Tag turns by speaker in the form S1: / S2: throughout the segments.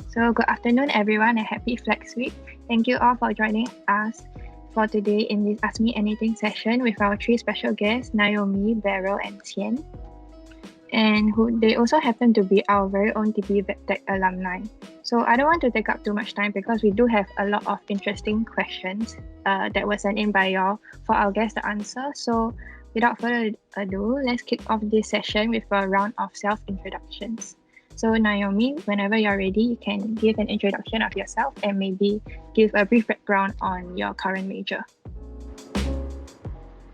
S1: So good afternoon everyone and happy Flex Week. Thank you all for joining us for today in this Ask Me Anything session with our three special guests, Naomi, Beryl and Qian. And they also happen to be our very own TPVWC alumni. So I don't want to take up too much time because we do have a lot of interesting questions that were sent in by y'all for our guests to answer. So without further ado, let's kick off this session with a round of self-introductions. So Naomi, whenever you're ready, you can give an introduction of yourself and maybe give a brief background on your current major.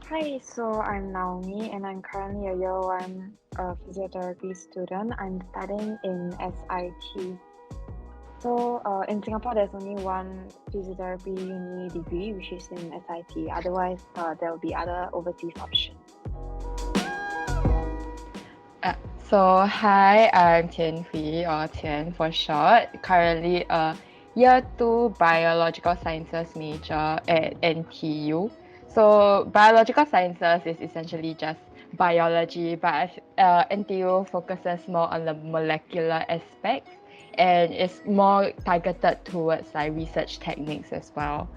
S2: Hi, so I'm Naomi and I'm currently a year 1 physiotherapy student. I'm studying in SIT. So in Singapore, there's only one physiotherapy uni degree, which is in SIT. Otherwise, there will be other overseas options.
S3: So hi, I'm Qian Hui, or Qian for short. Currently a year 2 biological sciences major at NTU. So biological sciences is essentially just biology, but NTU focuses more on the molecular aspects and is more targeted towards like research techniques as well.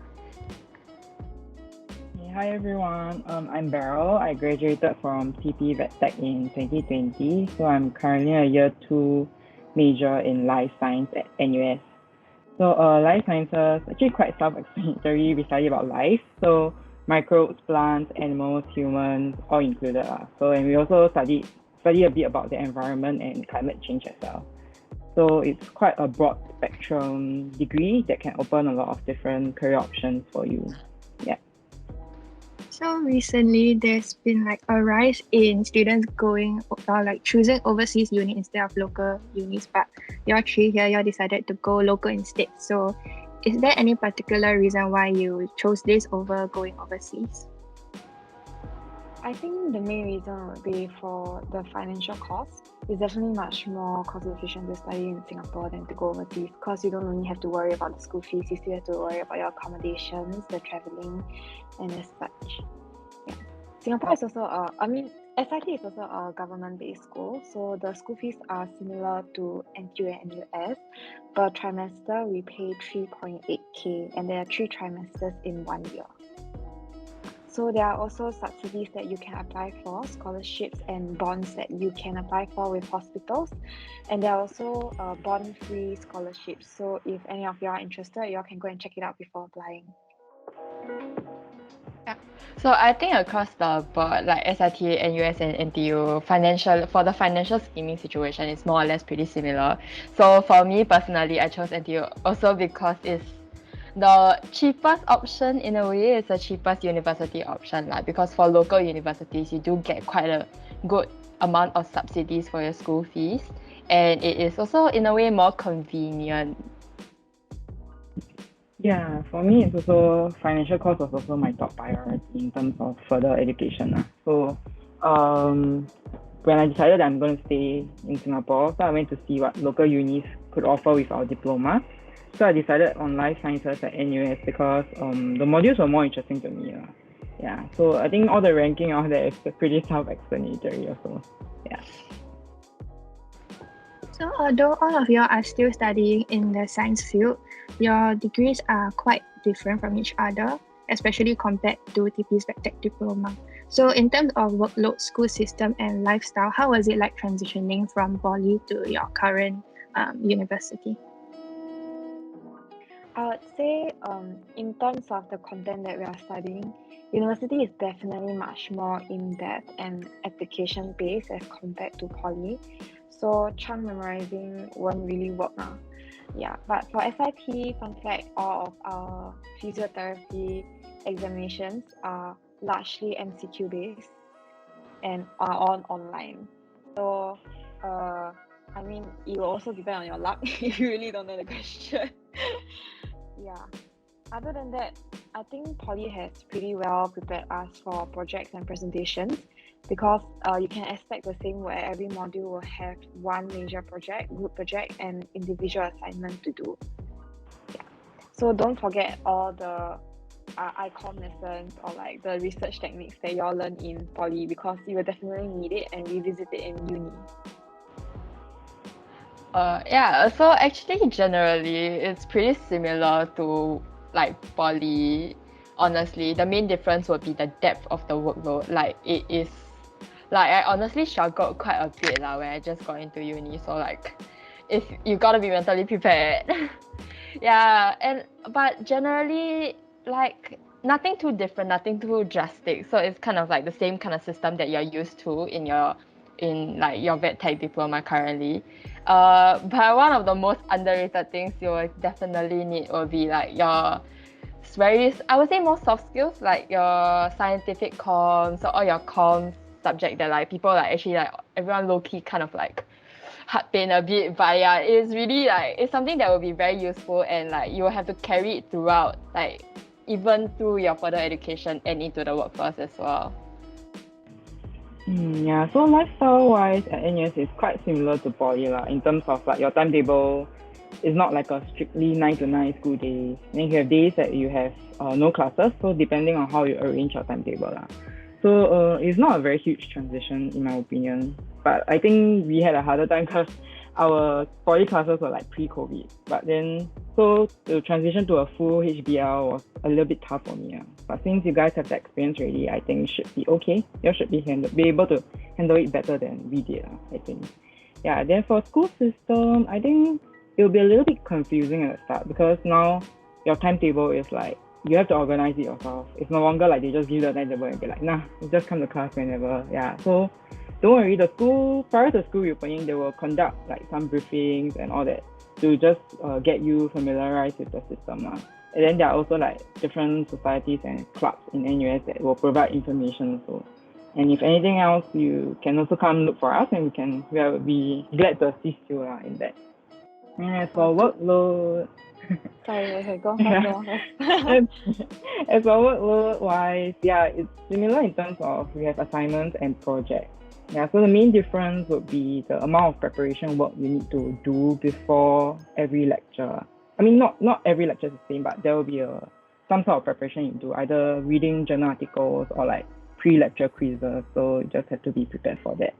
S4: Hi everyone, I'm Beryl. I graduated from TPVWC in 2020. So I'm currently a year 2 major in life science at NUS. So life sciences, actually quite self-explanatory. We study about life. So microbes, plants, animals, humans, all included. And we also study a bit about the environment and climate change as well. So it's quite a broad spectrum degree that can open a lot of different career options for you. Yeah.
S1: So recently, there's been like a rise in students going or like choosing overseas uni instead of local unis. But you're three here, you decided to go local instead. So, is there any particular reason why you chose this over going overseas?
S2: I think the main reason would be for the financial cost. It's definitely much more cost efficient to study in Singapore than to go overseas because you don't only have to worry about the school fees, you still have to worry about your accommodations, the traveling, and as such. Yeah. Singapore is also SIT is also a government-based school, so the school fees are similar to NTU and NUS. Per trimester, we pay 3.8k, and there are 3 trimesters in 1 year. So there are also subsidies that you can apply for, scholarships and bonds that you can apply for with hospitals. And there are also bond-free scholarships. So if any of you are interested, you all can go and check it out before applying.
S3: So I think across the board, like SIT, NUS and NTU, for the financial scheming situation is more or less pretty similar. So for me personally, I chose NTU also because it's the cheapest option in a way. It's the cheapest university option, because for local universities, you do get quite a good amount of subsidies for your school fees, and it is also in a way more convenient.
S4: Yeah, for me, it's also financial cost was also my top priority in terms of further education. So, when I decided I'm going to stay in Singapore, so I went to see what local unis could offer with our diploma. So I decided on life sciences at NUS because the modules were more interesting to me. Yeah, so I think all the ranking out there is pretty self-explanatory also. Yeah.
S1: So although all of you are still studying in the science field, your degrees are quite different from each other, especially compared to TP's Tech diploma. So in terms of workload, school system and lifestyle, how was it like transitioning from poly to your current university?
S2: I would say in terms of the content that we are studying, university is definitely much more in-depth and application-based as compared to poly. So chunk memorizing won't really work now. Yeah, but for SIT, fun fact, all of our physiotherapy examinations are largely MCQ based and are all online. So it will also depend on your luck if you really don't know the question. Yeah. Other than that, I think Poly has pretty well prepared us for projects and presentations because you can expect the same where every module will have one major project, group project, and individual assignment to do. Yeah. So don't forget all the icon lessons or like the research techniques that you all learn in poly, because you will definitely need it and revisit it in uni.
S3: Yeah, so actually generally it's pretty similar to like poly. Honestly, the main difference would be the depth of the workload. Like it is like I honestly struggled quite a bit when I just got into uni. So like if you gotta be mentally prepared. Yeah, but generally like nothing too different, nothing too drastic. So it's kind of like the same kind of system that you're used to in like your vet tech diploma currently. But one of the most underrated things you will definitely need will be like your I would say more soft skills, like your scientific comms or all your comms subject that like people like actually like everyone low key kind of like heart pain a bit, but yeah, it's really like it's something that will be very useful, and like you will have to carry it throughout, like even through your further education and into the workforce as well.
S4: Yeah, so lifestyle wise at NUS is quite similar to poly in terms of like your timetable. It's not like a strictly 9 to 9 school day. Then you have days that you have no classes, so depending on how you arrange your timetable. So it's not a very huge transition in my opinion. But I think we had a harder time because our poly classes were like pre-COVID. But then, so the transition to a full HBL was a little bit tough for me. But since you guys have the experience already, I think it should be okay. You should be able to handle it better than we did, I think. Yeah, then for school system, I think it will be a little bit confusing at the start because now your timetable is like, you have to organize it yourself. It's no longer like they just give you the timetable and be like, nah, you just come to class whenever. Yeah, so don't worry, prior to school reopening, they will conduct like some briefings and all that to just get you familiarized with the system. And then there are also like different societies and clubs in NUS that will provide information also. And if anything else, you can also come look for us and we will be glad to assist you in that. And as for workload,
S2: Sorry, okay, go on.
S4: As for workload wise, yeah, it's similar in terms of we have assignments and projects. Yeah, so the main difference would be the amount of preparation work you need to do before every lecture. I mean, not every lecture is the same, but there will be some sort of preparation you do, either reading journal articles or like pre-lecture quizzes. So you just have to be prepared for that.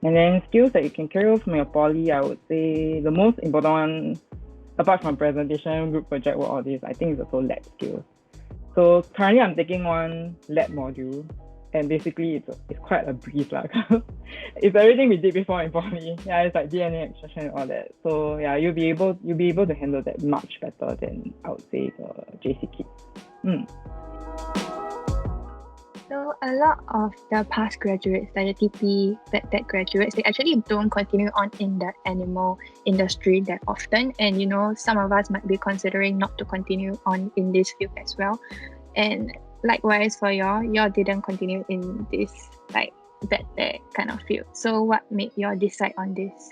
S4: And then skills that you can carry over from your poly, I would say the most important one, apart from presentation, group project work, all this, I think is also lab skills. So currently I'm taking one lab module, and basically it's quite a breeze it's everything we did before in poly. Yeah, it's like DNA extraction and all that. So yeah, you'll be able to handle that much better than I would say the JC kids.
S1: So a lot of the past graduates, like the TP Tech graduates, they actually don't continue on in the animal industry that often. And some of us might be considering not to continue on in this field as well. And likewise for y'all didn't continue in this like vet tech kind of field. So what made y'all decide on this?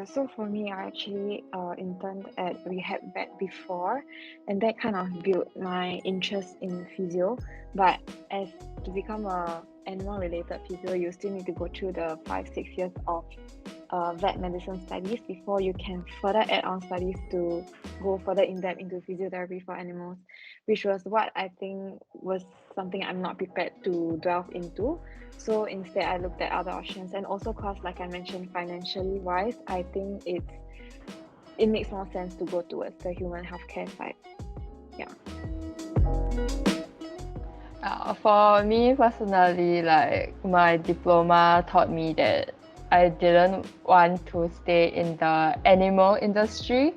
S2: So for me, I actually interned at rehab vet before, and that kind of built my interest in physio. But as to become a animal-related physio, you still need to go through the 5-6 years of vet medicine studies before you can further add on studies to go further in depth into physiotherapy for animals, which was what I think was something I'm not prepared to delve into. So instead, I looked at other options, and also cause, like I mentioned, financially wise, I think it makes more sense to go towards the human healthcare side. Yeah.
S3: For me personally, like my diploma taught me that I didn't want to stay in the animal industry.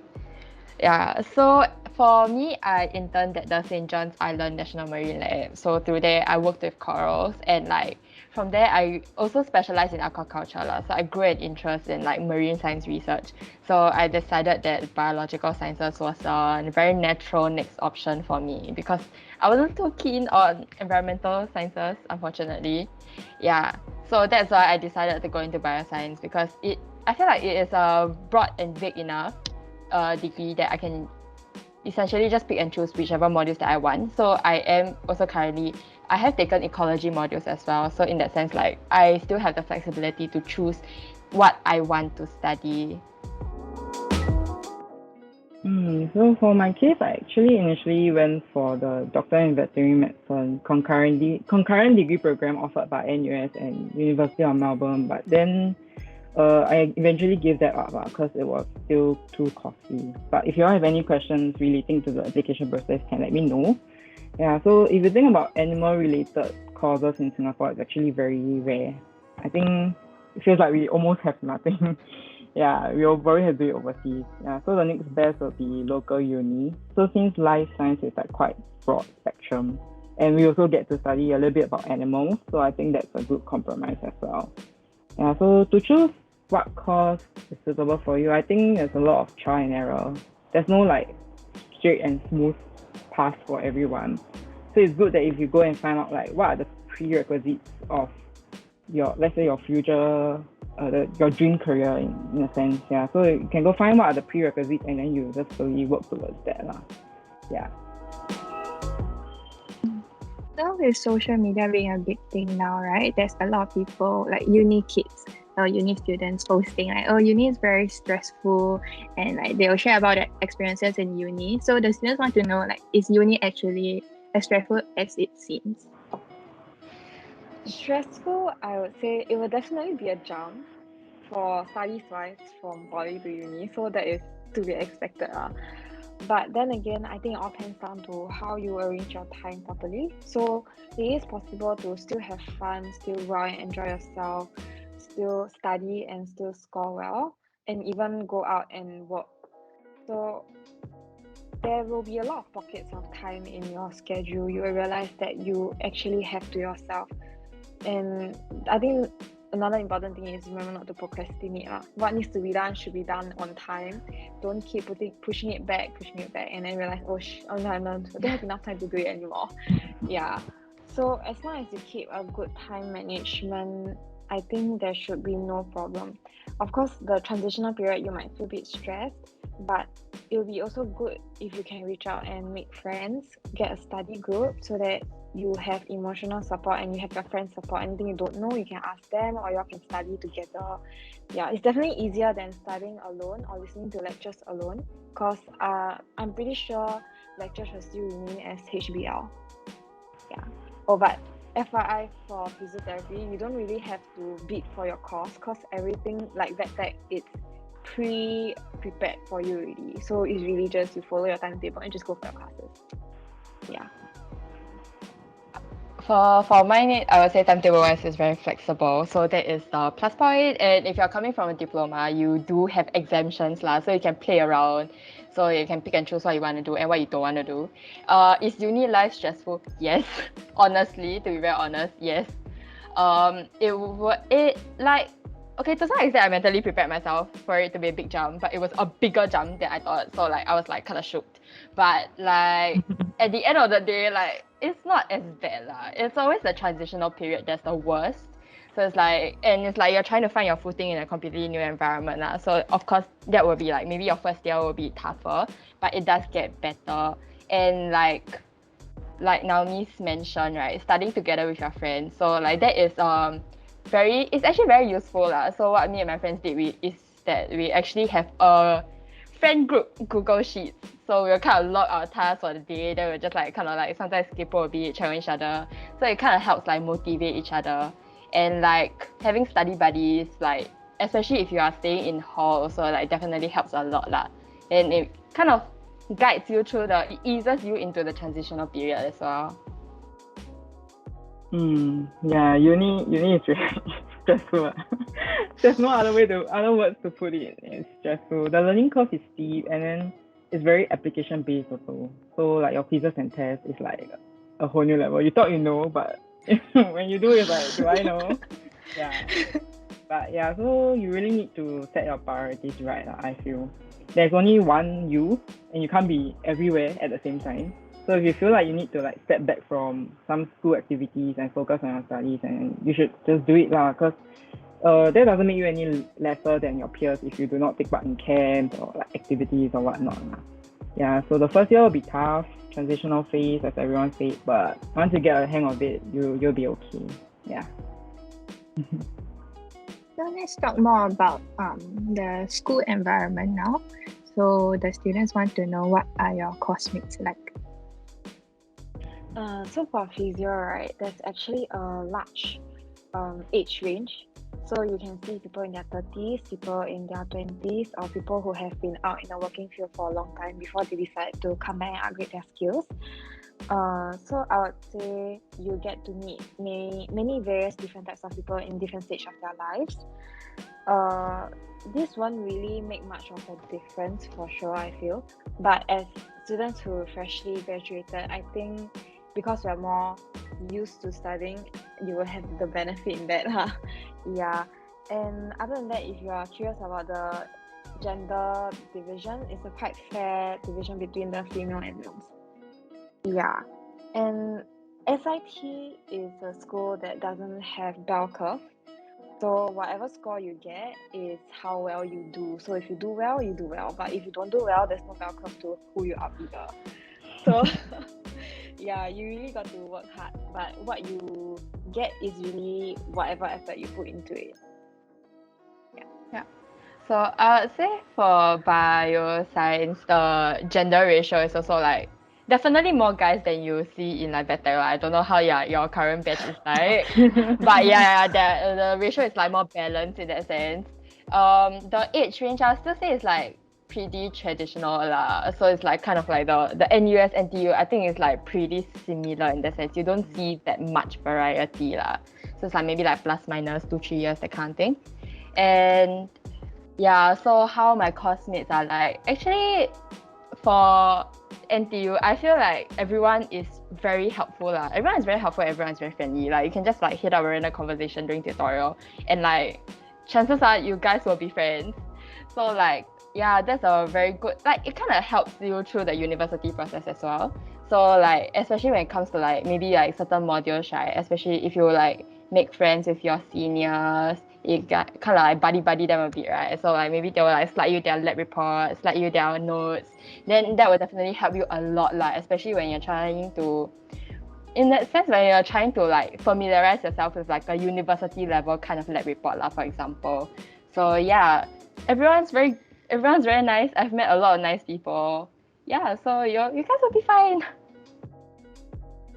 S3: Yeah, so for me, I interned at the St. John's Island National Marine Lab. So through there, I worked with corals, and like from there, I also specialized in aquaculture. So I grew an interest in like marine science research. So I decided that biological sciences was a very natural next option for me because I wasn't too keen on environmental sciences, unfortunately. Yeah, so that's why I decided to go into bioscience because I feel like it is a broad and vague enough degree that I can essentially just pick and choose whichever modules that I want. So I have taken ecology modules as well. So in that sense, like I still have the flexibility to choose what I want to study.
S4: So for my case, I actually initially went for the Doctor in Veterinary Medicine concurrent degree program offered by NUS and University of Melbourne, but then I eventually gave that up because it was still too costly. But if you all have any questions relating to the application process, can let me know. Yeah, so if you think about animal-related courses in Singapore, it's actually very rare. I think it feels like we almost have nothing. Yeah, we'll probably have to do it overseas. Yeah, so the next best will be local uni. So since life science is like quite broad spectrum, and we also get to study a little bit about animals, so I think that's a good compromise as well. Yeah, so to choose what course is suitable for you, I think there's a lot of trial and error. There's no like straight and smooth path for everyone. So it's good that if you go and find out like what are the prerequisites of your, let's say your future, your dream career in a sense. Yeah, so you can go find what are the prerequisites and then you just slowly work towards that lah. Yeah.
S1: So with social media being a big thing now, right? There's a lot of people like uni kids or uni students posting like, oh, uni is very stressful, and like they'll share about their experiences in uni. So the students want to know like, is uni actually as stressful as it seems?
S2: Stressful, I would say it will definitely be a jump for studies-wise from poly to uni, so that is to be expected. But then again, I think it all comes down to how you arrange your time properly. So it is possible to still have fun, still go out and enjoy yourself, still study and still score well, and even go out and work. So there will be a lot of pockets of time in your schedule. You will realize that you actually have to yourself. And I think another important thing is remember not to procrastinate. What needs to be done should be done on time. Don't keep pushing it back, and then realize, no, I don't have enough time to do it anymore. Yeah. So as long as you keep a good time management, I think there should be no problem. Of course, the transitional period, you might feel a bit stressed, but it will be also good if you can reach out and make friends, get a study group so that you have emotional support and you have your friends support. Anything you don't know, you can ask them or you all can study together. Yeah, it's definitely easier than studying alone or listening to lectures alone, because I'm pretty sure lectures will still remain as HBL. Yeah. Oh, but FYI for physiotherapy, you don't really have to bid for your course because everything like VetTech, it's pre-prepared for you already. So it's really just you follow your timetable and just go for your classes. Yeah.
S3: For mine, I would say timetable-wise is very flexible. So that is the plus point. And if you're coming from a diploma, you do have exemptions lah, so you can play around. So you can pick and choose what you want to do and what you don't want to do. Is uni life stressful? Yes. Honestly, to be very honest, yes. Okay, to some extent I mentally prepared myself for it to be a big jump, but it was a bigger jump than I thought. So like I was like kind of shocked. But like at the end of the day, like it's not as bad lah. It's always the transitional period that's the worst. So it's like you're trying to find your footing in a completely new environment lah. So of course that will be like maybe your first year will be tougher, but it does get better. And like Naomi's mentioned, right, studying together with your friends. So like that is it's actually very useful lah. So what me and my friends did is that we actually have a friend group Google Sheets. So we'll kind of log our tasks for the day. Then we'll just like kind of like sometimes skip a bit, challenge each other. So it kind of helps like motivate each other. And like having study buddies, like especially if you are staying in hall, also like definitely helps a lot lah. And it kind of guides you through it eases you into the transitional period as well.
S4: Yeah, uni is very stressful. There's no other words to put it. It's stressful. The learning curve is steep, and then it's very application based also. So like your quizzes and tests is like a whole new level. You thought you know, but when you do, it's like, do I know? Yeah. But yeah, so you really need to set your priorities right. I feel there's only one you, and you can't be everywhere at the same time. So if you feel like you need to like step back from some school activities and focus on your studies, and you should just do it lah, because that doesn't make you any lesser than your peers if you do not take part in camps or like activities or whatnot lah. Yeah, so the first year will be tough, transitional phase as everyone said, but once you get a hang of it, you'll be okay. Yeah.
S1: So let's talk more about the school environment now. So the students want to know, what are your coursemates like?
S2: So for physio, right, there's actually a large age range. So you can see people in their 30s, people in their 20s, or people who have been out in the working field for a long time before they decide to come back and upgrade their skills. So I would say you get to meet many various different types of people in different stages of their lives. This won't really make much of a difference for sure, I feel. But as students who freshly graduated, I think because we're more used to studying, you will have the benefit in that. Yeah. And other than that, if you are curious about the gender division, it's a quite fair division between the female and males. Yeah. And SIT is a school that doesn't have bell curve. So whatever score you get is how well you do. So if you do well, you do well. But if you don't do well, there's no bell curve to pull you up either. So yeah, you really got to work hard. But what you get is really whatever effort you put into it.
S3: So I would say for bioscience, the gender ratio is also like definitely more guys than you see in like better. I don't know how your current batch is like, but yeah, the ratio is like more balanced in that sense. The age range I'll still say is like pretty traditional lah. So it's like kind of like the NUS NTU. I think it's like pretty similar in that sense. You don't see that much variety lah. So it's like maybe like plus minus 2-3 years, that kind of thing. And yeah, so how my coursemates are like, actually for NTU, I feel like everyone is very helpful lah. Everyone is very helpful, everyone is very friendly. Like you can just like hit up a random conversation during tutorial, and like chances are you guys will be friends. So like yeah, that's a very good, like it kind of helps you through the university process as well. So like especially when it comes to like maybe like certain modules, right? Especially if you like make friends with your seniors, you got kind of like buddy them a bit, right? So like maybe they will like slide you their lab reports, slide you their notes. Then that will definitely help you a lot, like especially when you're trying to, in that sense, when you're trying to like familiarize yourself with like a university level kind of lab report, for example. So yeah, everyone's very nice. I've met a lot of nice people. Yeah, so you guys will be fine.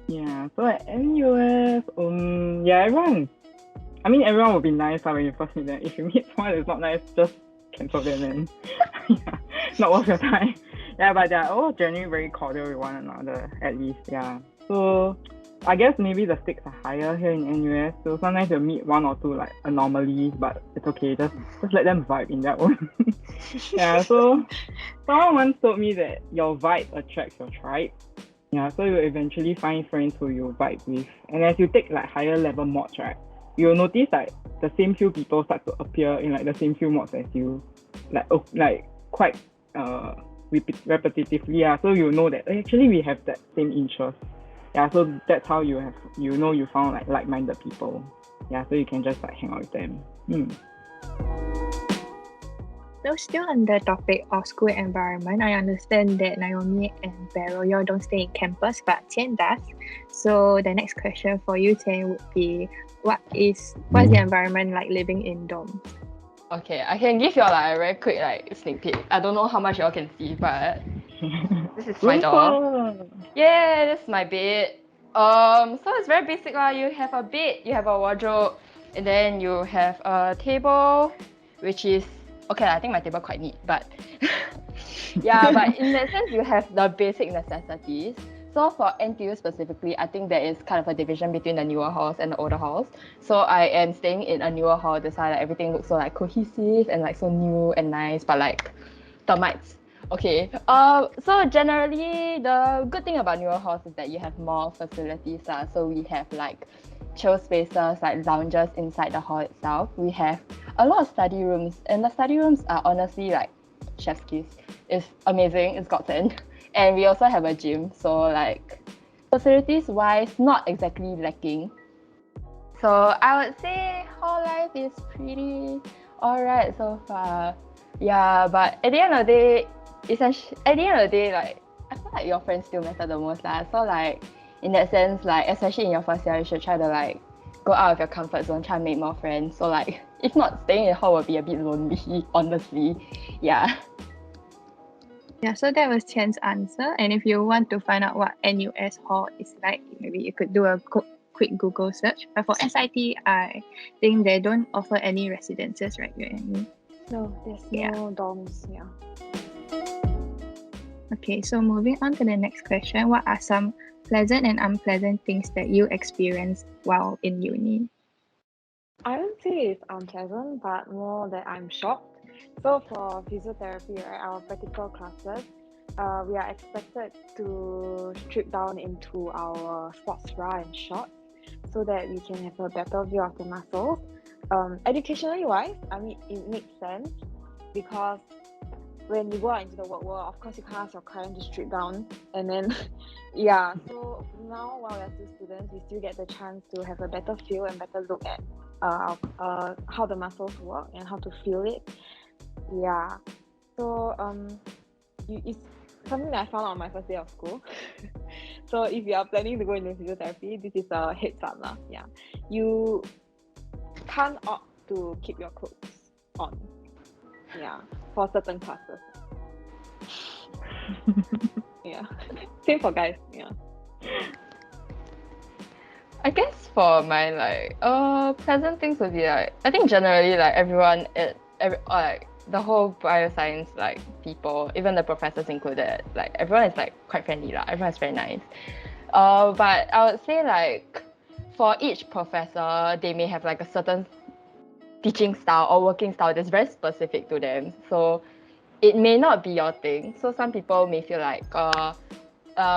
S4: Yeah, so at NUS, yeah, everyone will be nice when you first meet them. If you meet someone that's not nice, just cancel them and yeah, not worth your time. Yeah, but they're all generally very cordial with one another, at least, yeah. So I guess maybe the stakes are higher here in NUS, so sometimes you'll meet one or two like anomalies, but it's okay, just let them vibe in their own. Yeah, so someone once told me that your vibe attracts your tribe. Yeah, so you'll eventually find friends who you vibe with. And as you take like higher level mods, right, you'll notice like the same few people start to appear in like the same few mods as you, like quite repetitively. Yeah, so you know that actually we have that same interest. Yeah, so that's how you found like like-minded people. Yeah, so you can just like hang out with them.
S1: So still on the topic of school environment, I understand that Naomi and Beryl, you all don't stay in campus, but Qian does. So the next question for you, Qian, would be, what's the environment like living in dorms?
S3: Okay, I can give you all like a very quick like sneak peek. I don't know how much y'all can see, but this is my door. Yeah, this is my bed. So it's very basic lah. You have a bed, you have a wardrobe, and then you have a table, which is okay. I think my table quite neat, but yeah, but in that sense, you have the basic necessities. So for NTU specifically, I think there is kind of a division between the newer halls and the older halls. So I am staying in a newer hall. That's why like everything looks so like cohesive and like so new and nice. But like termites. Okay. So generally, the good thing about newer halls is that you have more facilities. So we have like chill spaces, like lounges inside the hall itself. We have a lot of study rooms, and the study rooms are honestly like chef's kiss. It's amazing. It's godsend. And we also have a gym, so like facilities wise, not exactly lacking. So I would say hall life is pretty alright so far. Yeah, but at the end of the day, like I feel like your friends still matter the most lah. So like in that sense, like especially in your first year, you should try to like go out of your comfort zone, try to make more friends. So like if not, staying in hall will be a bit lonely, honestly. Yeah.
S1: Yeah, so that was Qian's answer. And if you want to find out what NUS hall is like, maybe you could do a quick Google search. But for SIT, I think they don't offer any residences, right?
S2: No, there's
S1: Yeah.
S2: no dorms. Yeah.
S1: Okay, so moving on to the next question. What are some pleasant and unpleasant things that you experienced while in uni?
S2: I wouldn't say it's unpleasant, but more that I'm shocked. So for physiotherapy, right, our practical classes, we are expected to strip down into our sports bra and shorts so that we can have a better view of the muscles. Educationally wise, I mean, it makes sense because when you go out into the work world, of course you can't ask your client to strip down, and then yeah. So now while we're still students, we still get the chance to have a better feel and better look at how the muscles work and how to feel it. Yeah. So it's something that I found out on my first day of school. So if you are planning to go into physiotherapy, this is a heads up lah. Yeah. You can't opt to keep your clothes on. Yeah. For certain classes. Yeah. Same for guys. Yeah.
S3: I guess for my pleasant things would be like, I think generally like everyone like the whole bioscience like people, even the professors included, like everyone is like quite friendly lah. Everyone is very nice. But I would say like for each professor, they may have like a certain teaching style or working style that's very specific to them. So it may not be your thing. So some people may feel like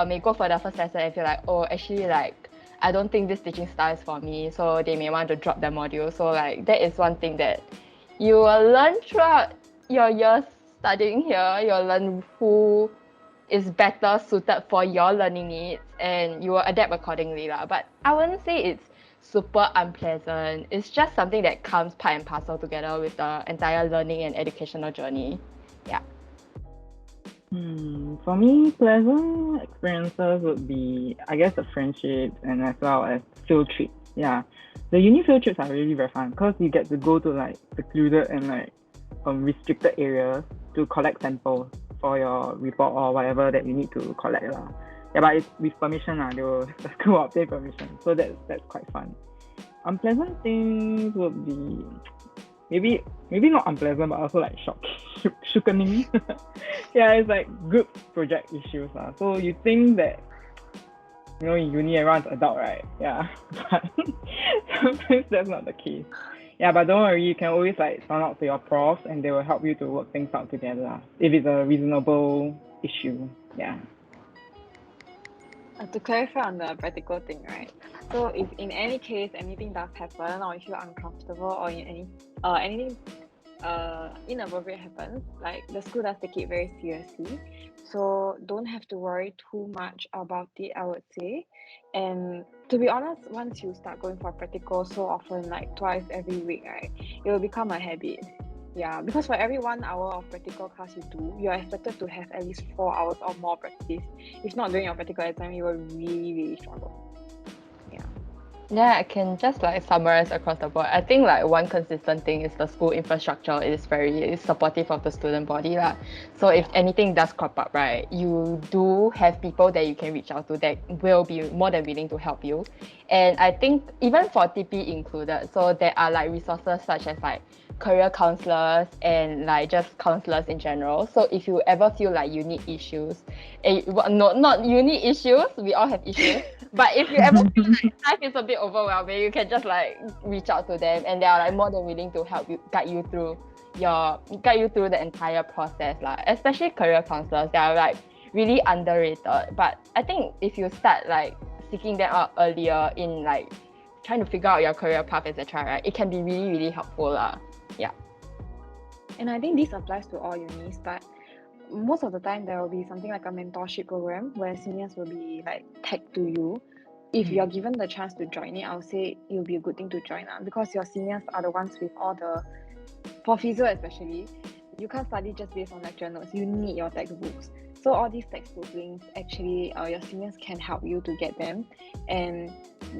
S3: may go for the first lesson and feel like, oh, actually like I don't think this teaching style is for me. So they may want to drop the module. So like that is one thing that you will learn throughout your years studying here. You'll learn who is better suited for your learning needs and you will adapt accordingly lah. But I wouldn't say it's super unpleasant. It's just something that comes part and parcel together with the entire learning and educational journey. Yeah.
S4: For me, pleasant experiences would be, I guess, the friendships and as well as field trips. Yeah, the uni field trips are really very fun because you get to go to like secluded and like restricted areas to collect samples for your report or whatever that you need to collect lah. Yeah, but it's with permission lah. The school will obtain permission, so that's quite fun. Unpleasant things would be maybe not unpleasant, but also like shookening. Yeah, it's like group project issues lah. So you think that in uni everyone's adult, right? Yeah, but sometimes that's not the case. Yeah, but don't worry, you can always like sound out to your profs and they will help you to work things out together lah, if it's a reasonable issue. Yeah.
S2: To clarify on the practical thing, right? So if in any case anything does happen or you feel uncomfortable or in anything inappropriate happens, like the school does take it very seriously. So don't have to worry too much about it, I would say. And to be honest, once you start going for practical so often, like twice every week, right, it will become a habit. Yeah, because for every 1 hour of practical class you do, you are expected to have at least 4 hours or more practice. If not during your practical exam, you will really, really struggle.
S3: Yeah, I can just like summarize across the board. I think like one consistent thing is the school infrastructure is very supportive of the student body lah. So if anything does crop up, right, you do have people that you can reach out to that will be more than willing to help you. And I think even for TP included, so there are like resources such as like career counselors and like just counselors in general. So if you ever feel like you need issues, not you need issues, we all have issues. But if you ever feel like life is a bit overwhelming, you can just like reach out to them and they are like more than willing to help you, guide you through the entire process lah. Especially career counselors, they are like really underrated. But I think if you start like seeking them out earlier in like trying to figure out your career path, etc., right, it can be really, really helpful lah. Yeah.
S2: And I think this applies to all unis, but most of the time there will be something like a mentorship program where seniors will be like tagged to you. If you're given the chance to join it, I would say it will be a good thing to join because your seniors are the ones with all the, for physio especially, you can't study just based on lecture notes. You need your textbooks. So all these textbook links, actually, your seniors can help you to get them, and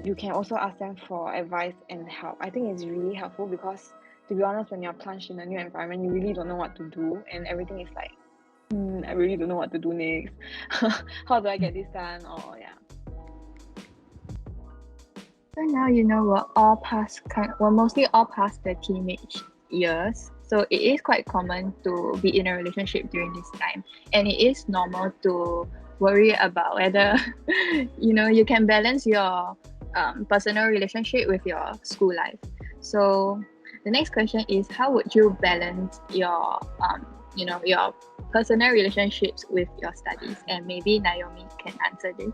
S2: you can also ask them for advice and help. I think it's really helpful because, to be honest, when you're plunged in a new environment, you really don't know what to do, and everything is like I really don't know what to do next. How do I get this done? Or yeah.
S1: So now we're mostly all past the teenage years. So it is quite common to be in a relationship during this time, and it is normal to worry about whether you can balance your personal relationship with your school life. So the next question is, how would you balance your your personal relationships with your studies? And maybe Naomi can answer this.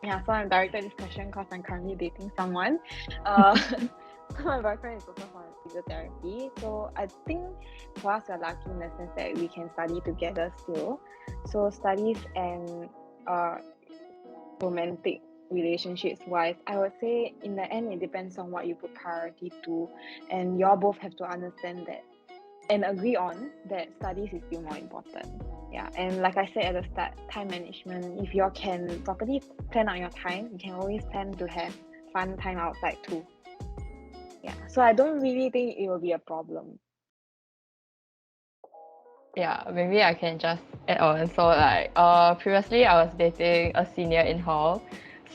S2: Yeah, so I'm directed this question because I'm currently dating someone. So my boyfriend is also from physiotherapy. So I think for us, we're lucky in the sense that we can study together still. So studies and romantic relationships wise, I would say in the end it depends on what you put priority to, and you all both have to understand that and agree on that studies is still more important. Yeah, and like I said at the start, time management, if you all can properly plan out your time, you can always plan to have fun time outside too. Yeah, so I don't really think it will be a problem.
S3: Yeah, maybe I can just add on. So like previously I was dating a senior in hall.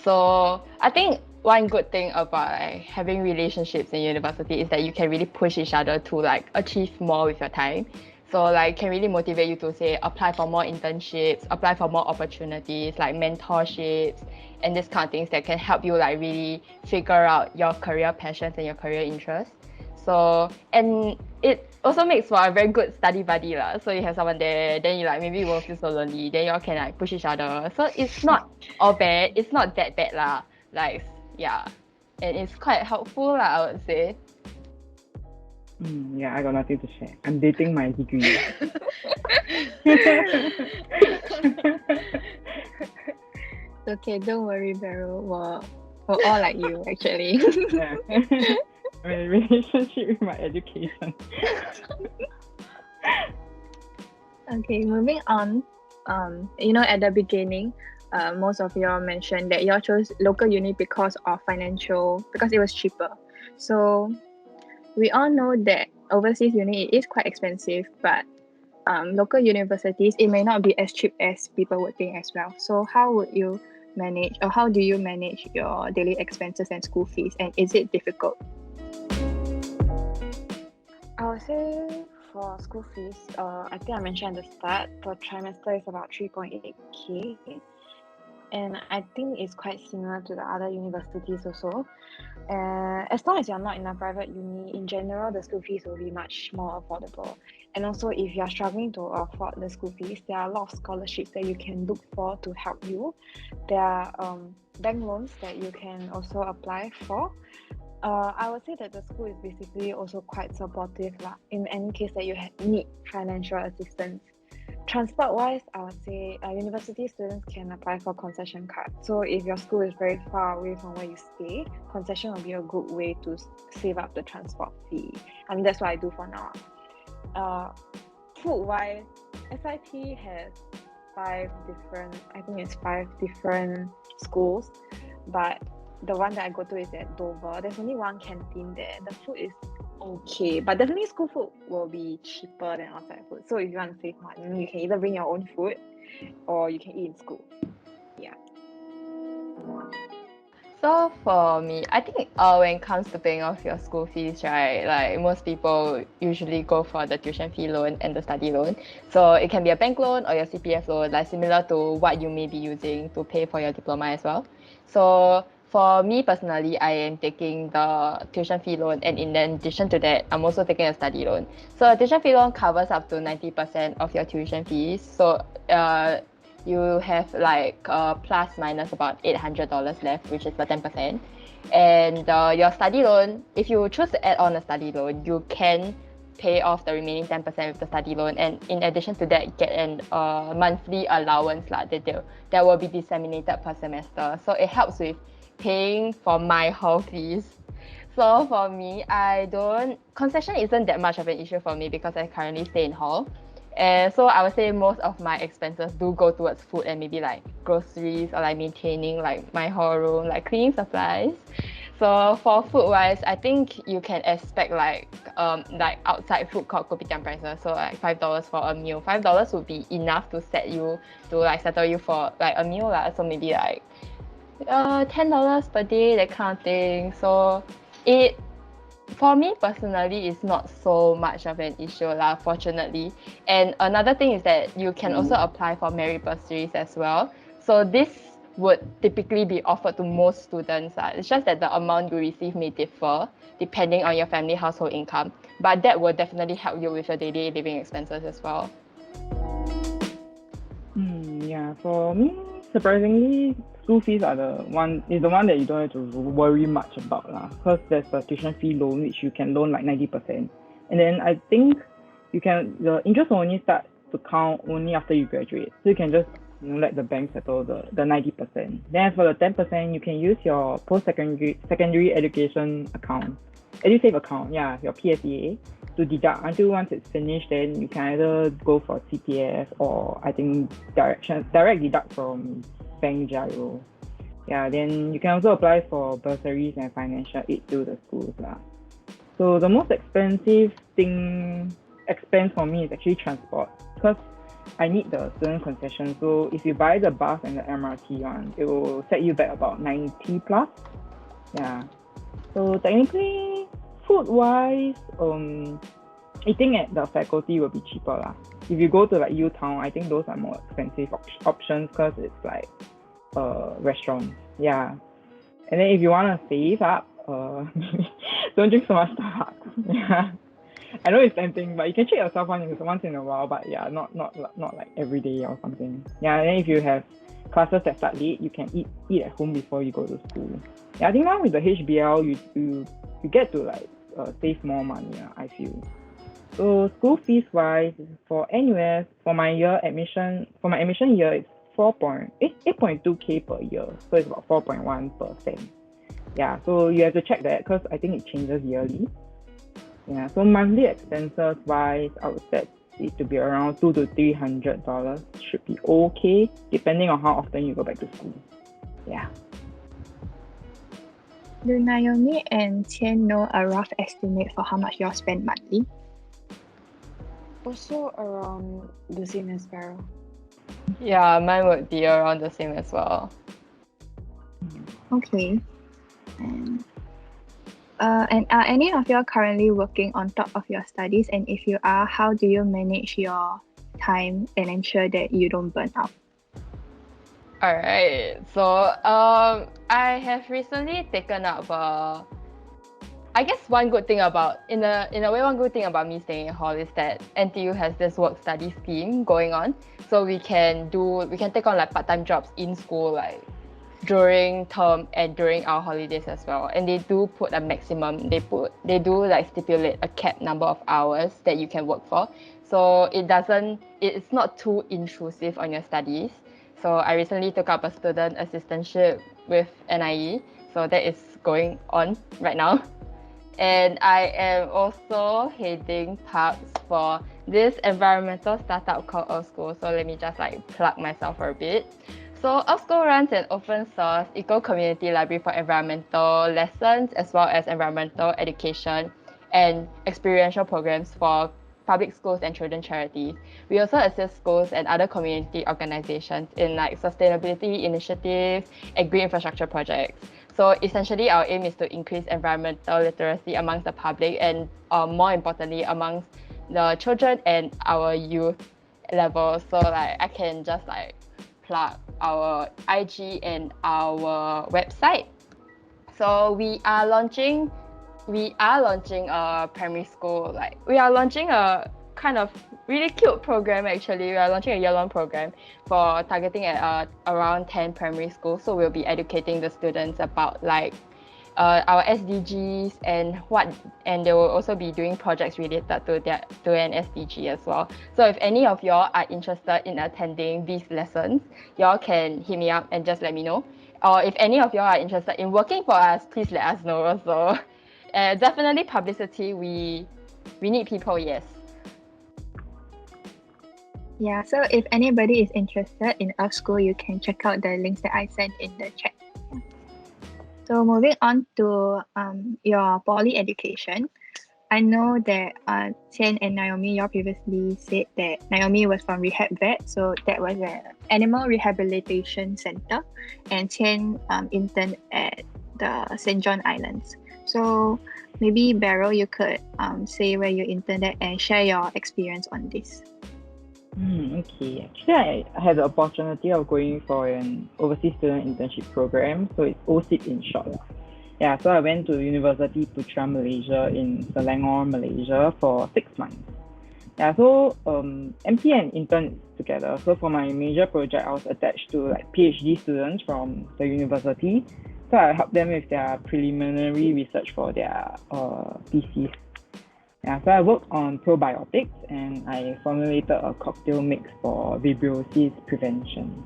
S3: So I think one good thing about like having relationships in university is that you can really push each other to like achieve more with your time. So like can really motivate you to say apply for more internships, apply for more opportunities like mentorships and this kind of things that can help you like really figure out your career passions and your career interests. So and it also makes for a very good study buddy lah. So you have someone there, then you like maybe you won't feel so lonely, then you all can like push each other. So it's not all bad, it's not that bad lah. Like yeah. And it's quite helpful lah, I would say.
S4: Yeah, I got nothing to share. I'm dating my degree.
S1: Okay, don't worry, Beryl. We're all like you, actually.
S4: Yeah. I'm in a relationship with my education.
S1: Okay, moving on. At the beginning, most of y'all mentioned that y'all chose local uni because it was cheaper. So we all know that overseas uni is quite expensive, but local universities, it may not be as cheap as people would think as well. So how do you manage your daily expenses and school fees, and is it difficult?
S2: I would say for school fees, I think I mentioned at the start, per trimester is about 3.8k. And I think it's quite similar to the other universities also. As long as you're not in a private uni, in general, the school fees will be much more affordable. And also, if you're struggling to afford the school fees, there are a lot of scholarships that you can look for to help you. There are bank loans that you can also apply for. I would say that the school is basically also quite supportive in any case that you need financial assistance. Transport wise, I would say university students can apply for concession card. So if your school is very far away from where you stay, concession will be a good way to save up the transport fee. I mean, that's what I do for now. Food wise, SIT has 5 different schools, but the one that I go to is at Dover. There's only one canteen there. The food is okay, but definitely school food will be cheaper than outside food. So if you want to save money, you can either bring your own food or you can eat in school. Yeah.
S3: So for me, I think when it comes to paying off your school fees, right, like most people usually go for the tuition fee loan and the study loan. So it can be a bank loan or your CPF loan, like similar to what you may be using to pay for your diploma as well. So for me personally, I am taking the tuition fee loan, and in addition to that, I'm also taking a study loan. So a tuition fee loan covers up to 90% of your tuition fees. So you have like plus minus about $800 left, which is the 10%. And your study loan, if you choose to add on a study loan, you can pay off the remaining 10% with the study loan, and in addition to that, get an monthly allowance that will be disseminated per semester. So it helps with paying for my hall fees. So for me, concession isn't that much of an issue for me because I currently stay in hall. And so I would say most of my expenses do go towards food and maybe like groceries or like maintaining like my hall room, like cleaning supplies. So for food wise, I think you can expect like outside food court kopitiam prices. So like $5 for a meal. $5 would be enough to settle you for like a meal lah. So maybe like $10 per day, that kind of thing. So it, for me personally, is not so much of an issue lah, fortunately. And another thing is that you can also apply for merit bursaries as well. So this would typically be offered to most students. It's just that the amount you receive may differ depending on your family household income. But that will definitely help you with your daily living expenses as well.
S4: Yeah, for me, surprisingly, school fees are the one that you don't have to worry much about lah. Because there's a tuition fee loan which you can loan like 90%, and then I think the interest will only start to count only after you graduate. So you can just let the bank settle the 90%. Then for the 10%, you can use your secondary education account, EduSave account, your PSEA, to deduct until once it's finished. Then you can either go for CPF or I think direct deduct from bank gyro. Then you can also apply for bursaries and financial aid to the schools lah. So the most expense for me is actually transport, because I need the student concession. So if you buy the bus and the MRT one, it will set you back about 90 plus. So technically, food wise, eating at the faculty will be cheaper lah. If you go to like U Town, I think those are more expensive options because it's like restaurants. And then if you want to save up, don't drink so much Starbucks. I know it's tempting, but you can treat yourself once in a while, but not like every day or something. And then if you have classes that start late, you can eat at home before you go to school. I think now with the HBL, you get to like save more money, I feel. So school fees wise, for NUS, for my admission year, it's 8.2k per year, so it's about 4.1%. So you have to check that because I think it changes yearly. So monthly expenses wise, I would set it to be around $200 to $300. Should be okay, depending on how often you go back to school.
S1: Do Naomi and Qian know a rough estimate for how much you all spend monthly?
S2: Also around the same as Beryl.
S3: Yeah, mine would be around the same as well.
S1: Okay. And are any of you all currently working on top of your studies? And if you are, how do you manage your time and ensure that you don't burn out?
S3: Alright, so I have recently taken up I guess one good thing about me staying in hall is that NTU has this work study scheme going on. So we can take on like part-time jobs in school, like during term and during our holidays as well. And they do put a maximum, they do like stipulate a cap number of hours that you can work for. So it's not too intrusive on your studies. So I recently took up a student assistantship with NIE. So that is going on right now. And I am also heading talks for this environmental startup called Earthschool. So let me just like plug myself for a bit. So Earthschool runs an open source eco-community library for environmental lessons as well as environmental education and experiential programs for public schools and children charities. We also assist schools and other community organizations in like sustainability initiatives and green infrastructure projects. So essentially, our aim is to increase environmental literacy amongst the public and more importantly, amongst the children and our youth level. So like I can just like plug our IG and our website. So we are launching a primary school, we are launching a kind of really cute program actually. We are launching a year-long program for targeting at around 10 primary schools. So we'll be educating the students about our SDGs and they will also be doing projects related to an SDG as well. So if any of y'all are interested in attending these lessons, y'all can hit me up and just let me know. Or if any of y'all are interested in working for us, please let us know also. Definitely publicity. We need people, yes.
S1: Yeah, so if anybody is interested in Earthschool, you can check out the links that I sent in the chat. So moving on to your poly education, I know that Qian and Naomi, you all previously said that Naomi was from Rehab Vet, so that was an animal rehabilitation center, and Qian interned at the St. John Islands. So maybe Beryl, you could say where you interned at and share your experience on this.
S4: Okay. Actually, I had the opportunity of going for an overseas student internship program, so it's OSIP in short. Yeah, so I went to University Putra Malaysia in Selangor, Malaysia for 6 months. Yeah, so MT and intern together. So for my major project, I was attached to like PhD students from the university. So I helped them with their preliminary research for their thesis. Yeah, so I worked on probiotics and I formulated a cocktail mix for vibrosis prevention.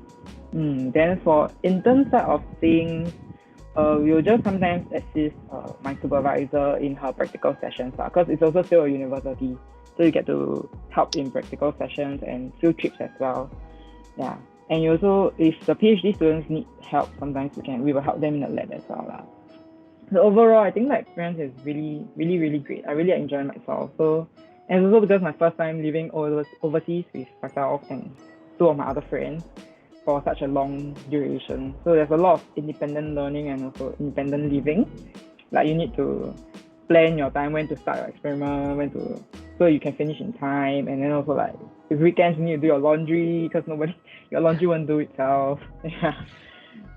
S4: Then for intern side of things, we'll just sometimes assist my supervisor in her practical sessions because it's also still a university. So you get to help in practical sessions and field trips as well. Yeah. And you also, if the PhD students need help, sometimes we will help them in the lab as well. So overall, I think the experience is really, really, really great. I really enjoy myself. So, and also because my first time living overseas with myself and two of my other friends for such a long duration. So there's a lot of independent learning and also independent living. Like you need to plan your time, when to start your experiment, so you can finish in time. And then also like if weekends you need to do your laundry because your laundry won't do itself. Yeah.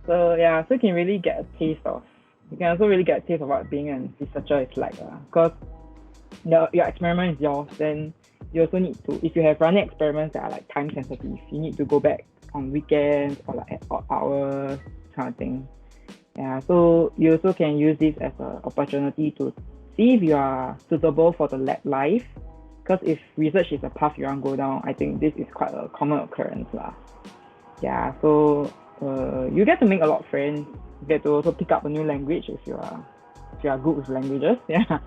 S4: So you can really get a taste of. You can also really get a taste of what being a researcher is like. Because your experiment is yours, then you also need to, if you have running experiments that are like time sensitive, you need to go back on weekends or like at odd hours, kind of thing. Yeah, so you also can use this as an opportunity to see if you are suitable for the lab life. Because if research is a path you want to go down, I think this is quite a common occurrence. Yeah, so you get to make a lot of friends. You get to also pick up a new language if you are good with languages. Yeah.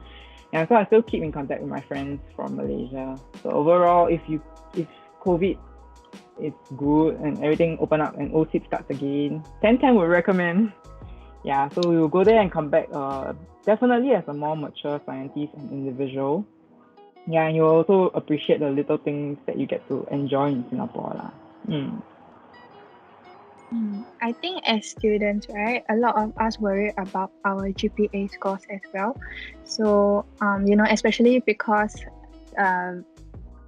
S4: Yeah, so I still keep in contact with my friends from Malaysia. So overall, if COVID is good and everything open up and OSIP starts again, 10 would recommend. Yeah, so we will go there and come back definitely as a more mature scientist and individual. Yeah, and you also appreciate the little things that you get to enjoy in Singapore.
S1: I think as students, right, a lot of us worry about our GPA scores as well. So, especially because our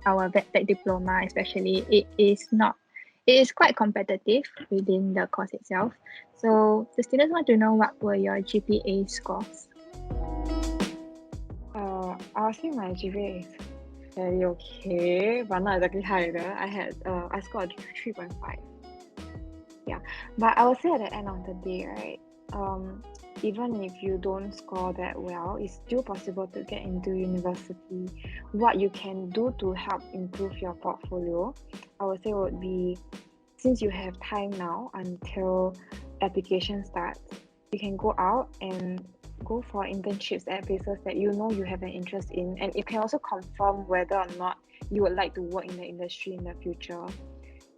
S1: VetTech diploma, especially, it is quite competitive within the course itself. So the students want to know what were your GPA scores.
S2: I would say my GPA is very okay, but not exactly high either. I scored 3.5. Yeah, but I would say at the end of the day, right, even if you don't score that well, it's still possible to get into university. What you can do to help improve your portfolio, I would say would be, since you have time now until application starts, you can go out and go for internships at places that you know you have an interest in, and you can also confirm whether or not you would like to work in the industry in the future.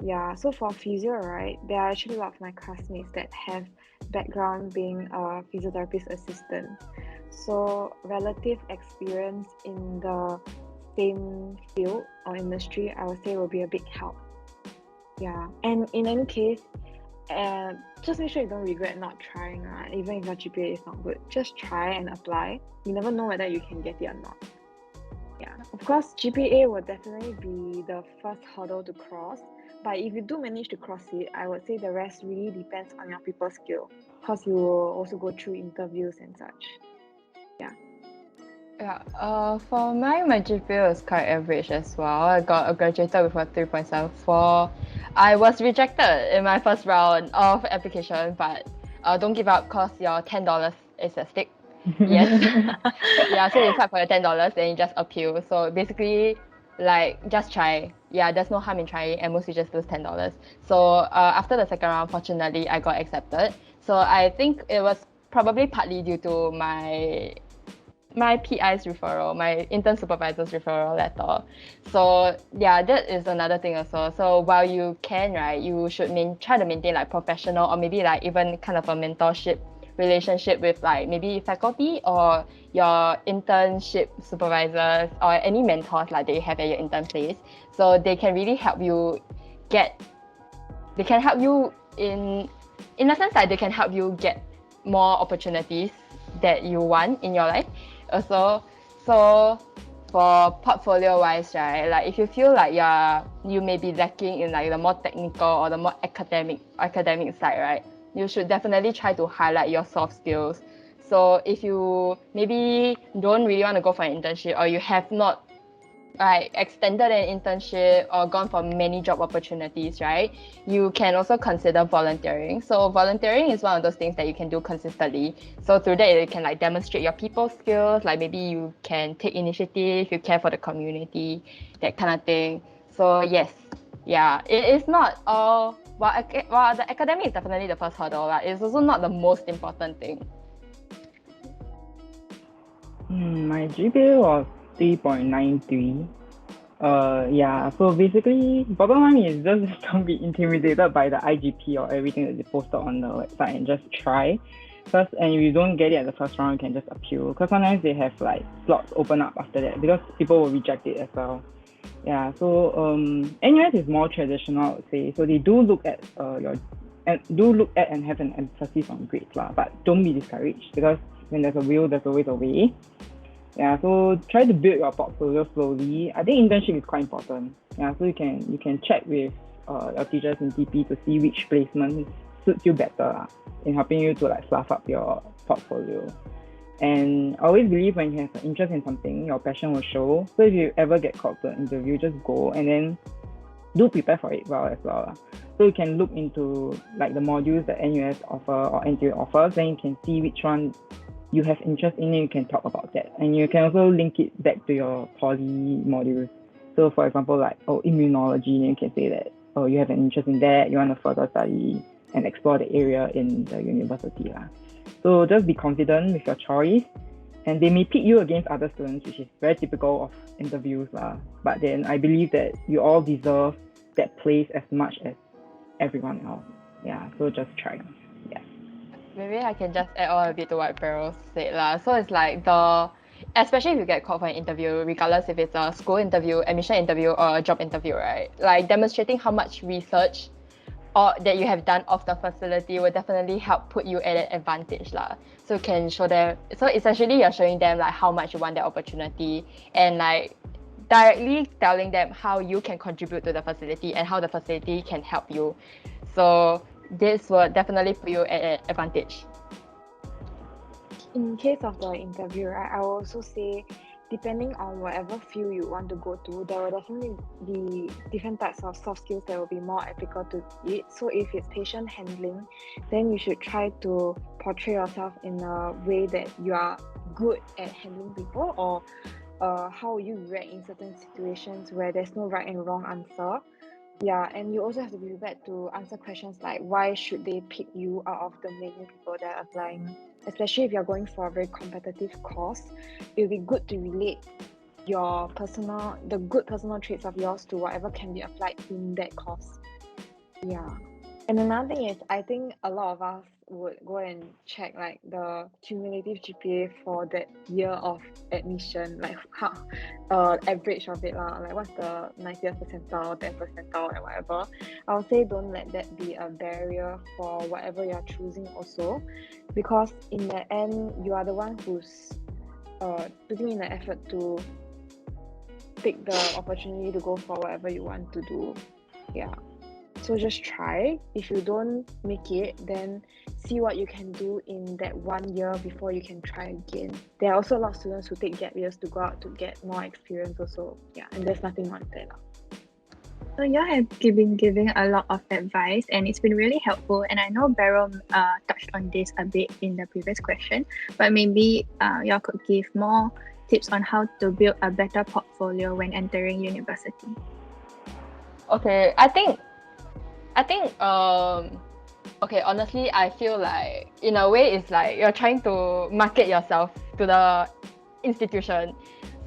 S2: Yeah, so for physio, right, there are actually a lot of my classmates that have background being a physiotherapist assistant. So relative experience in the same field or industry, I would say will be a big help. Yeah, and in any case, just make sure you don't regret not trying, right? Even if your GPA is not good, just try and apply. You never know whether you can get it or not. Yeah, of course, GPA will definitely be the first hurdle to cross. But if you do manage to cross it, I would say the rest really depends on your people skill, because you will also go through interviews and such.
S3: Yeah, for my GPA was quite average as well. I graduated with a 3.74. I was rejected in my first round of application, but don't give up because your $10 is at stake. Yes. Yeah, so you fight for your $10, then you just appeal. So basically, like, just try. Yeah, there's no harm in trying, and mostly just lose $10. So after the second round, fortunately, I got accepted. So I think it was probably partly due to my PI's referral, my intern supervisor's referral letter. So yeah, that is another thing also. So while you can, right, you should try to maintain like professional or maybe like even kind of a mentorship relationship with like maybe faculty or your internship supervisors or any mentors like that you have at your intern place. So they can really help you they can help you in a sense like they can help you get more opportunities that you want in your life. Also, so for portfolio wise, right, like if you feel like you may be lacking in like the more technical or the more academic side, right, you should definitely try to highlight your soft skills. So if you maybe don't really want to go for an internship, or you have not like extended an internship or gone for many job opportunities, right, you can also consider volunteering. So volunteering is one of those things that you can do consistently. So through that you can like demonstrate your people skills, like maybe you can take initiative, you care for the community, that kind of thing. So yes, yeah, it is not all while the academic is definitely the first hurdle, like, it's also not the most important thing.
S4: My GPA was 3.93. Yeah, so basically, bottom line is just don't be intimidated by the IGP or everything that they posted on the website and just try. First, and if you don't get it at the first round, you can just appeal. Because sometimes they have like slots open up after that because people will reject it as well. Yeah, so NUS is more traditional, I would say. So they do look at and have an emphasis on grades lah. But don't be discouraged because when there's a will, there's always a way. Yeah, so try to build your portfolio slowly. I think internship is quite important. Yeah, so you can check with your teachers in TP to see which placement suits you better in helping you to like fluff up your portfolio. And I always believe when you have an interest in something, your passion will show. So if you ever get called to an interview, just go and then do prepare for it well as well. So you can look into like the modules that NUS offer or NTU offers, then you can see which one you have interest in and you can talk about that. And you can also link it back to your poly modules. So for example, like immunology, you can say that you have an interest in that, you want to further study and explore the area in the university. So just be confident with your choice, and they may pit you against other students, which is very typical of interviews. But then I believe that you all deserve that place as much as everyone else. Yeah, so just try. Yeah.
S3: Maybe I can just add on a bit to what Beryl said. So it's like especially if you get called for an interview, regardless if it's a school interview, admission interview, or a job interview, right? Like demonstrating how much research or that you have done of the facility will definitely help put you at an advantage. So you can show them, so essentially you're showing them like how much you want that opportunity and like directly telling them how you can contribute to the facility and how the facility can help you. So this will definitely put you at an advantage.
S2: In case of the interview, right, I will also say, depending on whatever field you want to go to, there will definitely be different types of soft skills that will be more applicable to it. So if it's patient handling, then you should try to portray yourself in a way that you are good at handling people, or how you react in certain situations where there's no right and wrong answer. Yeah, and you also have to be prepared to answer questions like why should they pick you out of the many people that are applying. Especially if you're going for a very competitive course, it will be good to relate the good personal traits of yours to whatever can be applied in that course. Yeah. And another thing is, I think a lot of us would go and check like the cumulative GPA for that year of admission, like how average of it like what's the 90th percentile, 10th percentile, and whatever. I would say don't let that be a barrier for whatever you're choosing also, because in the end you are the one who's putting in the effort to take the opportunity to go for whatever you want to do. Yeah. So just try. If you don't make it, then see what you can do in that 1 year before you can try again. There are also a lot of students who take gap years to go out to get more experience also. Yeah, and there's nothing wrong with that.
S1: So you have been giving a lot of advice and it's been really helpful. And I know Beryl touched on this a bit in the previous question, but maybe y'all could give more tips on how to build a better portfolio when entering university.
S3: Okay, I think okay, honestly, I feel like in a way it's like you're trying to market yourself to the institution.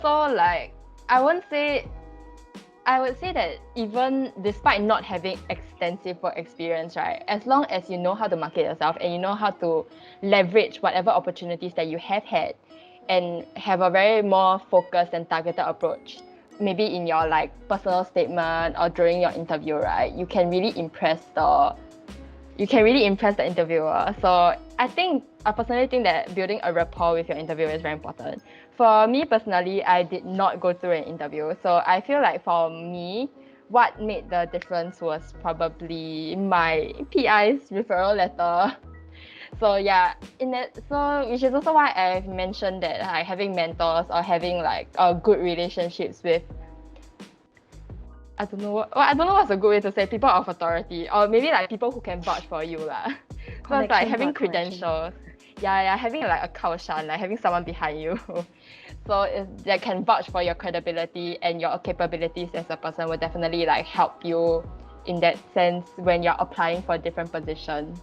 S3: So like I I would say that even despite not having extensive work experience, right, as long as you know how to market yourself and you know how to leverage whatever opportunities that you have had and have a very more focused and targeted approach, maybe in your like personal statement or during your interview, right, you can really impress the interviewer. So I personally think that building a rapport with your interviewer is very important. For me personally, I did not go through an interview. So I feel like for me, what made the difference was probably my PI's referral letter. So yeah, which is also why I've mentioned that like having mentors or having like good relationships with, I don't know what's a good way to say, people of authority, or maybe like people who can vouch for you lah. So it's like having credentials. Yeah, having like a kaoshan, like having someone behind you. So that can vouch for your credibility and your capabilities as a person will definitely like help you in that sense when you're applying for different positions.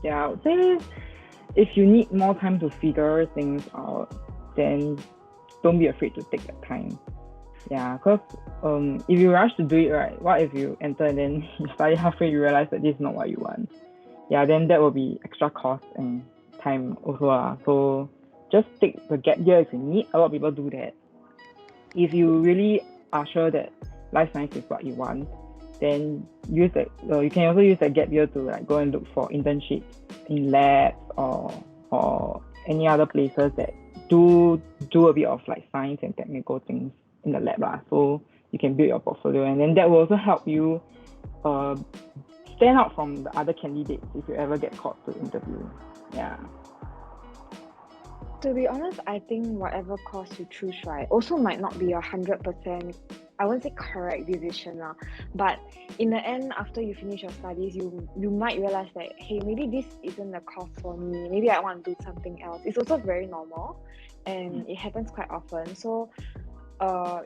S4: Yeah, I would say if you need more time to figure things out, then don't be afraid to take that time. Yeah, because if you rush to do it, right, what if you enter and then you study halfway, you realize that this is not what you want? Yeah, then that will be extra cost and time also. So just take the gap year if you need. A lot of people do that. If you really are sure that life science is what you want, then use that. You can also use that gap year to like go and look for internships in labs or any other places that do a bit of like science and technical things in the lab lah. So you can build your portfolio, and then that will also help you stand out from the other candidates if you ever get called to interview. Yeah.
S2: To be honest, I think whatever course you choose, right, also might not be 100%, I won't say correct decision lah. But in the end, after you finish your studies, you might realize that, hey, maybe this isn't the course for me. Maybe I want to do something else. It's also very normal, and it happens quite often. So,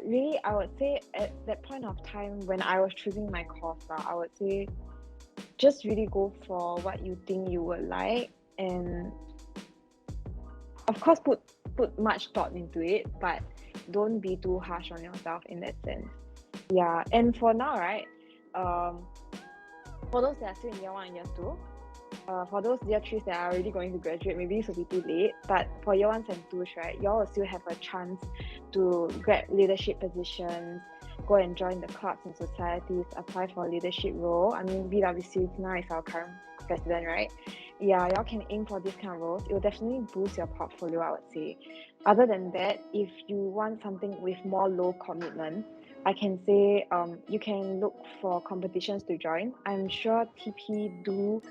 S2: really, I would say at that point of time when I was choosing my course, I would say just really go for what you think you would like, and of course put much thought into it, but don't be too harsh on yourself in that sense. Yeah, and for now, right, for those that are still in year 1 and year 2, for those year 3s that are already going to graduate, maybe this will be too late, but for year 1s and 2s, right, y'all will still have a chance to grab leadership positions, go and join the clubs and societies, apply for a leadership role. I mean, BWC now is our current president, right? Yeah, y'all can aim for these kind of roles. It will definitely boost your portfolio, I would say. Other than that, if you want something with more low commitment, I can say you can look for competitions to join. I'm sure TP do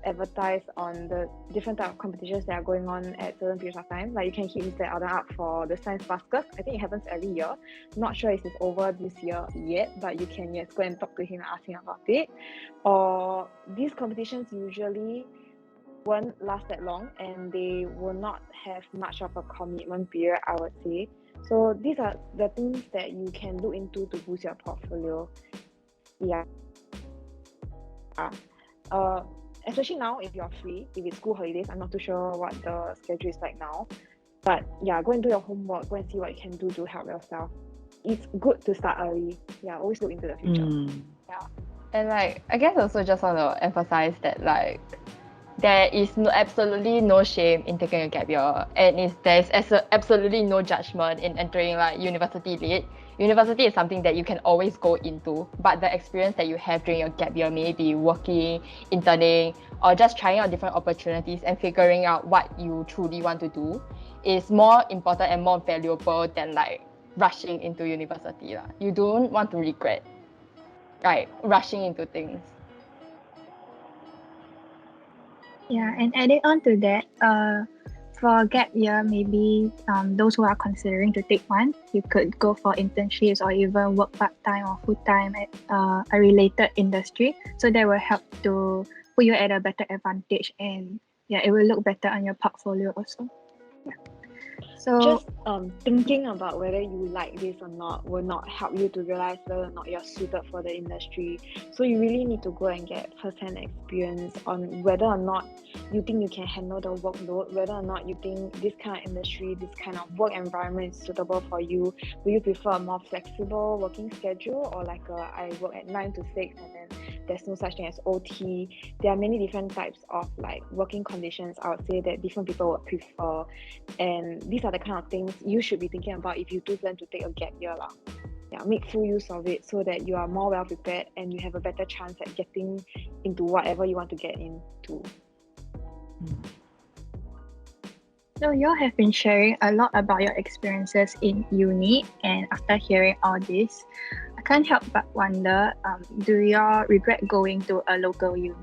S2: advertise on the different type of competitions that are going on at certain periods of time. Like you can hit Mr. Alden up for the Science Baskers. I think it happens every year. Not sure if it's over this year yet, but you can go and talk to him and ask him about it. Or these competitions usually won't last that long and they will not have much of a commitment period, I would say. So these are the things that you can look into to boost your portfolio. Yeah. Especially now, if you're free, if it's school holidays, I'm not too sure what the schedule is like now. But yeah, go and do your homework, go and see what you can do to help yourself. It's good to start early. Yeah, always look into the future. Yeah.
S3: And like, I guess also just want to emphasize that like, there is absolutely no shame in taking a gap year, and there's absolutely no judgment in entering like university late. University is something that you can always go into, but the experience that you have during your gap year, maybe working, interning, or just trying out different opportunities and figuring out what you truly want to do, is more important and more valuable than like rushing into university. You don't want to regret rushing into things.
S1: Yeah, and adding on to that, for gap year, maybe those who are considering to take one, you could go for internships or even work part-time or full-time at a related industry. So that will help to put you at a better advantage, and yeah, it will look better on your portfolio also. Yeah. So
S2: Just thinking about whether you like this or not will not help you to realize whether or not you're suited for the industry. So you really need to go and get first-hand experience on whether or not you think you can handle the workload, whether or not you think this kind of industry, this kind of work environment is suitable for you. Will you prefer a more flexible working schedule, or like I work at 9 to 6 and then there's no such thing as OT? There are many different types of like working conditions, I would say, that different people would prefer. And these are the kind of things you should be thinking about if you do plan to take a gap year lah. Yeah, make full use of it so that you are more well prepared and you have a better chance at getting into whatever you want to get into.
S1: So you all have been sharing a lot about your experiences in uni, and after hearing all this, I can't help but wonder, do you all regret going to a local uni?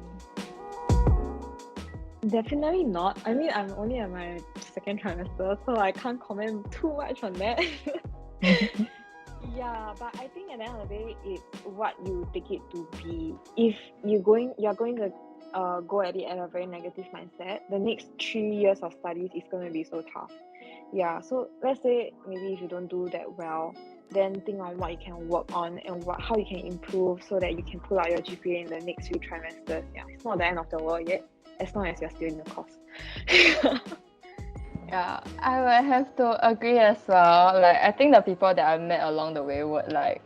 S2: Definitely not. I mean, I'm only at my second trimester, so I can't comment too much on that. Yeah, but I think at the end of the day, it's what you take it to be. If you're going to go at it at a very negative mindset, the next 3 years of studies is going to be so tough. Yeah, so let's say maybe if you don't do that well, then think on what you can work on and how you can improve so that you can pull out your GPA in the next few trimesters. Yeah, it's not the end of the world yet, as long as you're still in the course.
S3: Yeah, I would have to agree as well. Like, I think the people that I met along the way would like,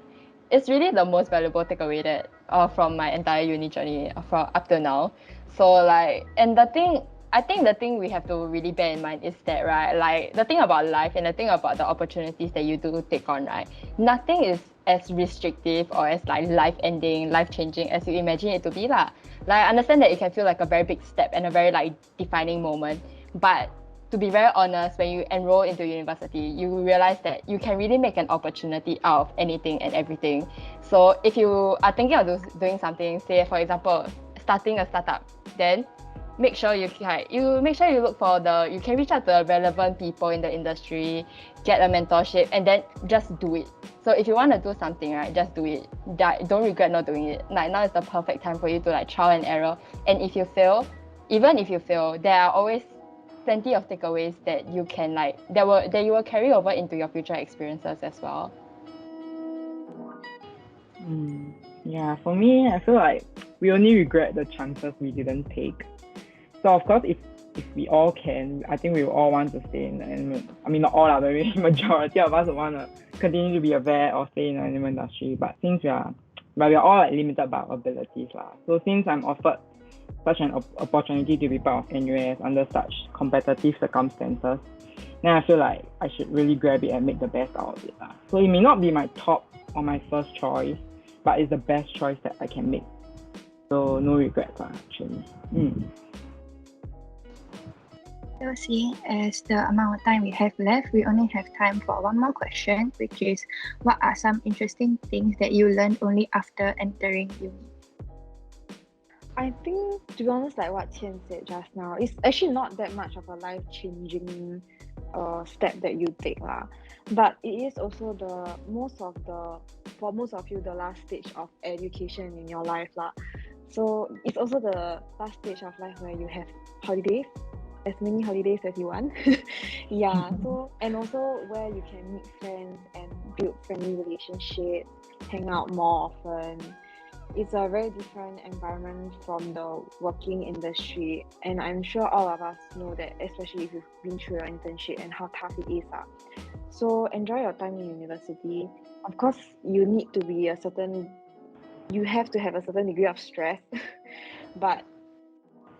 S3: it's really the most valuable takeaway that from my entire uni journey from up to now. So like, and I think the thing we have to really bear in mind is that, right, like the thing about life and the thing about the opportunities that you do take on, right, nothing is as restrictive or as like life-ending, life-changing as you imagine it to be lah. Like, I understand that it can feel like a very big step and a very like defining moment, but to be very honest, when you enroll into university, you realize that you can really make an opportunity out of anything and everything. So if you are thinking of doing something, say for example, starting a startup, then make sure you look for you can reach out to the relevant people in the industry, get a mentorship, and then just do it. So if you want to do something, right, just do it. Don't regret not doing it. Like, now is the perfect time for you to like trial and error. And if you fail, even if you fail, there are always plenty of takeaways that you can like that you will carry over into your future experiences as well.
S4: Yeah, for me, I feel like we only regret the chances we didn't take. So of course, if we all can, I think we will all want to stay in the animal. I mean, not all, but maybe majority of us will want to continue to be a vet or stay in the animal industry. But since we are all like limited by our abilities lah. So since I'm offered such an opportunity to be part of NUS under such competitive circumstances, then I feel like I should really grab it and make the best out of it lah. So it may not be my top or my first choice, but it's the best choice that I can make. So no regrets lah, actually.
S1: So see, as the amount of time we have left, we only have time for one more question, which is, what are some interesting things that you learned only after entering uni?
S2: I think, to be honest, like what Qian said just now, it's actually not that much of a life-changing step that you take lah. But it is also for most of you, the last stage of education in your life lah. So it's also the last stage of life where you have holidays, as many holidays as you want. Yeah, so, and also where you can meet friends and build friendly relationships, hang out more often. It's a very different environment from the working industry, and I'm sure all of us know that, especially if you've been through your internship and how tough it is. So enjoy your time in university. Of course, you have to have a certain degree of stress, but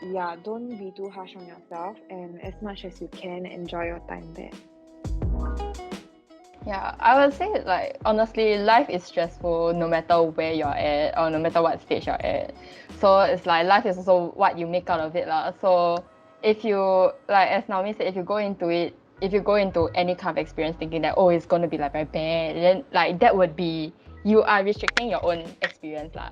S2: yeah, don't be too harsh on yourself, and as much as you can, enjoy your time there.
S3: Yeah, I would say, like, honestly, life is stressful no matter where you're at or no matter what stage you're at. So it's like life is also what you make out of it lah. So if you, like as Naomi said, if you go into any kind of experience thinking that, oh, it's going to be like very bad, then like that would be, you are restricting your own experience lah.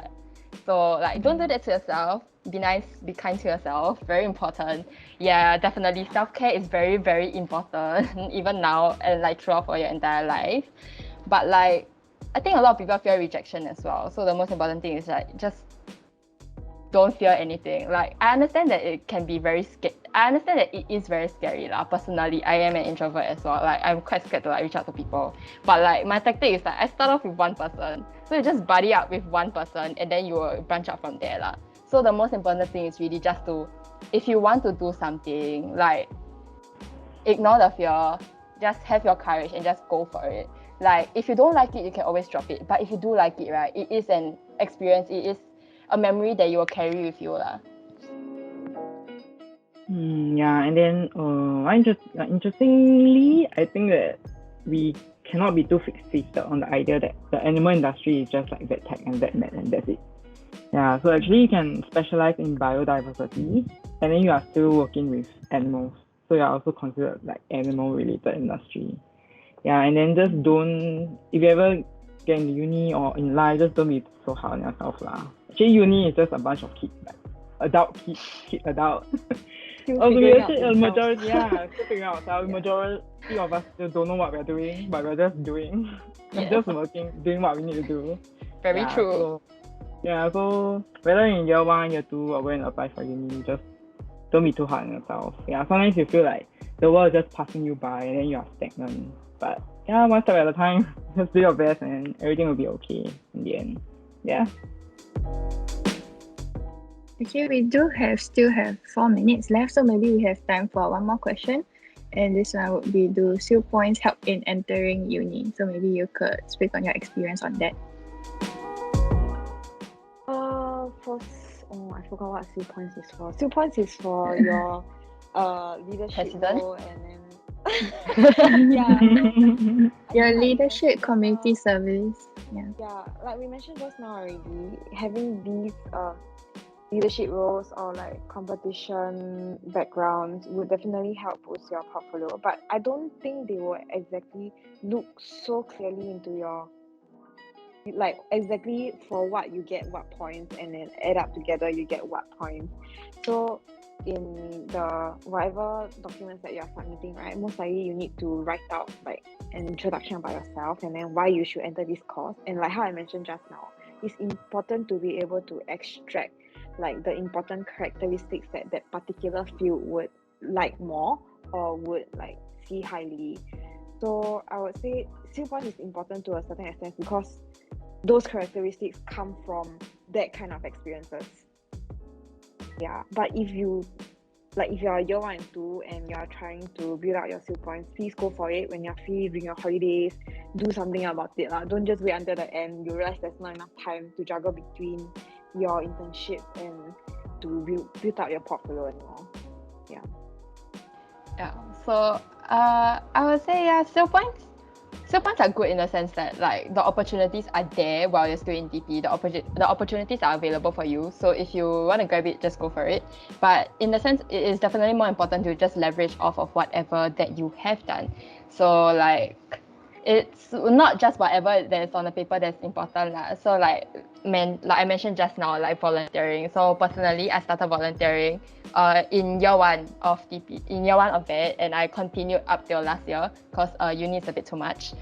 S3: So like, don't do that to yourself. Be nice, be kind to yourself. Very important. Yeah, definitely. Self-care is very, very important, even now and like throughout for your entire life. But like, I think a lot of people fear rejection as well. So the most important thing is like, just don't fear anything. Like, I understand that it can be very scary. I understand that it is very scary lah. Personally, I am an introvert as well. Like I'm quite scared to like reach out to people. But like my tactic is like I start off with one person. So you just buddy up with one person and then you will branch out from there lah. So the most important thing is really just to, if you want to do something, like ignore the fear, just have your courage and just go for it. Like if you don't like it, you can always drop it. But if you do like it, right, it is an experience. It is a memory that you will carry with you lah.
S4: Yeah, and then interestingly, I think that we cannot be too fixated on the idea that the animal industry is just like vet tech and vet med and that's it. Yeah, so actually you can specialize in biodiversity and then you are still working with animals. So you are also considered like animal related industry. Yeah, and then just don't, if you ever get in uni or in life, just don't be so hard on yourself lah. Actually uni is just a bunch of kids, like adult kids, kid adult. We actually a majority, still figuring out ourselves. Majority of us still don't know what we're doing, but we're just doing. We're just working, doing what we need to do.
S3: Very true.
S4: So whether in year 1, year 2, or when you apply for uni, just don't be too hard on yourself. Yeah, sometimes you feel like the world is just passing you by and then you are stagnant. But yeah, one step at a time, just do your best and everything will be okay in the end. Yeah.
S1: Okay, we still have 4 minutes left, so maybe we have time for one more question. And this one would be, do SIL points help in entering uni? So maybe you could speak on your experience on that.
S2: I forgot what SIL points is for. SIL points is for your leadership role and then
S1: your leadership, community service.
S2: Yeah, like we mentioned just now already, having these leadership roles or like competition backgrounds would definitely help boost your portfolio. But I don't think they will exactly look so clearly into your, like exactly for what you get what points and then add up together you get what points. So in the whatever documents that you are submitting, right, most likely you need to write out like an introduction about yourself and then why you should enter this course. And like how I mentioned just now, it's important to be able to extract like the important characteristics that that particular field would like more or would like see highly. So I would say SIL point is important to a certain extent because those characteristics come from that kind of experiences. Yeah, but if you are year 1 and 2 and you are trying to build out your SIL points, please go for it when you're free during your holidays. Do something about it lah. Don't just wait until the end. You realize there's not enough time to juggle between your internship and to build out your portfolio anymore.
S3: Yeah. So I would say SIL points are good in the sense that like the opportunities are there while you're still in TP. The opportunities are available for you. So if you want to grab it, just go for it. But in the sense, it is definitely more important to just leverage off of whatever that you have done. So like it's not just whatever that's on the paper that's important lah. So like I mentioned just now, like volunteering. So personally, I started volunteering in year 1 of TP, in year 1 of vet, and I continued up till last year because uni is a bit too much.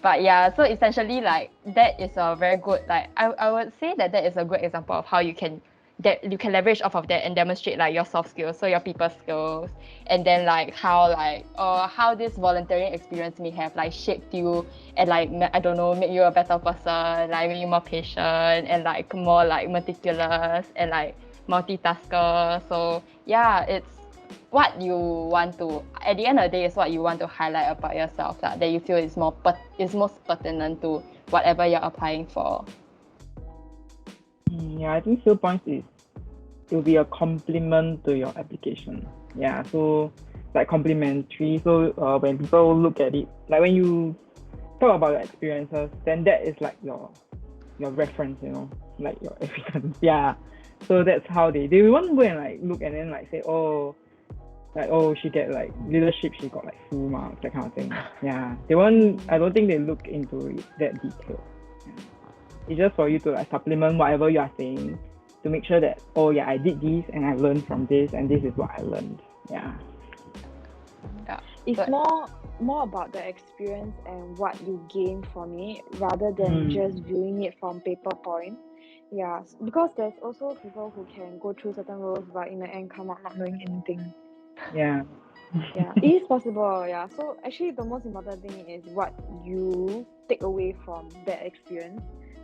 S3: But yeah, so essentially like that is a very good, like I would say that is a good example of how you can leverage off of that and demonstrate like your soft skills, so your people skills, and then like how this volunteering experience may have like shaped you and like I don't know, make you a better person, like make you more patient and like more like meticulous and like multitasker. So yeah, it's what you want to, at the end of the day, is what you want to highlight about yourself that you feel is most pertinent to whatever you're applying for.
S4: Yeah, I think SIL points will be a complement to your application. Yeah, so like complementary. So when people look at it, like when you talk about your experiences, then that is like your reference, you know, like your evidence. Yeah. So that's how they won't go and like look and then like say, she get like leadership, she got like full marks, that kind of thing. Yeah. They won't, I don't think they look into it that detail. Yeah. It's just for you to like supplement whatever you are saying to make sure that, I did this and I learned from this and this is what I learned. Yeah.
S2: It's more about the experience and what you gain from it rather than just viewing it from paper point. Yeah, because there's also people who can go through certain roles but in the end come out not knowing anything.
S4: Yeah.
S2: Yeah, it is possible. Yeah. So actually, the most important thing is what you take away from that experience,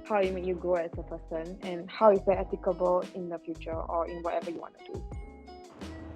S2: how it made you grow as a person, and how is that applicable in the future or in whatever you want to do.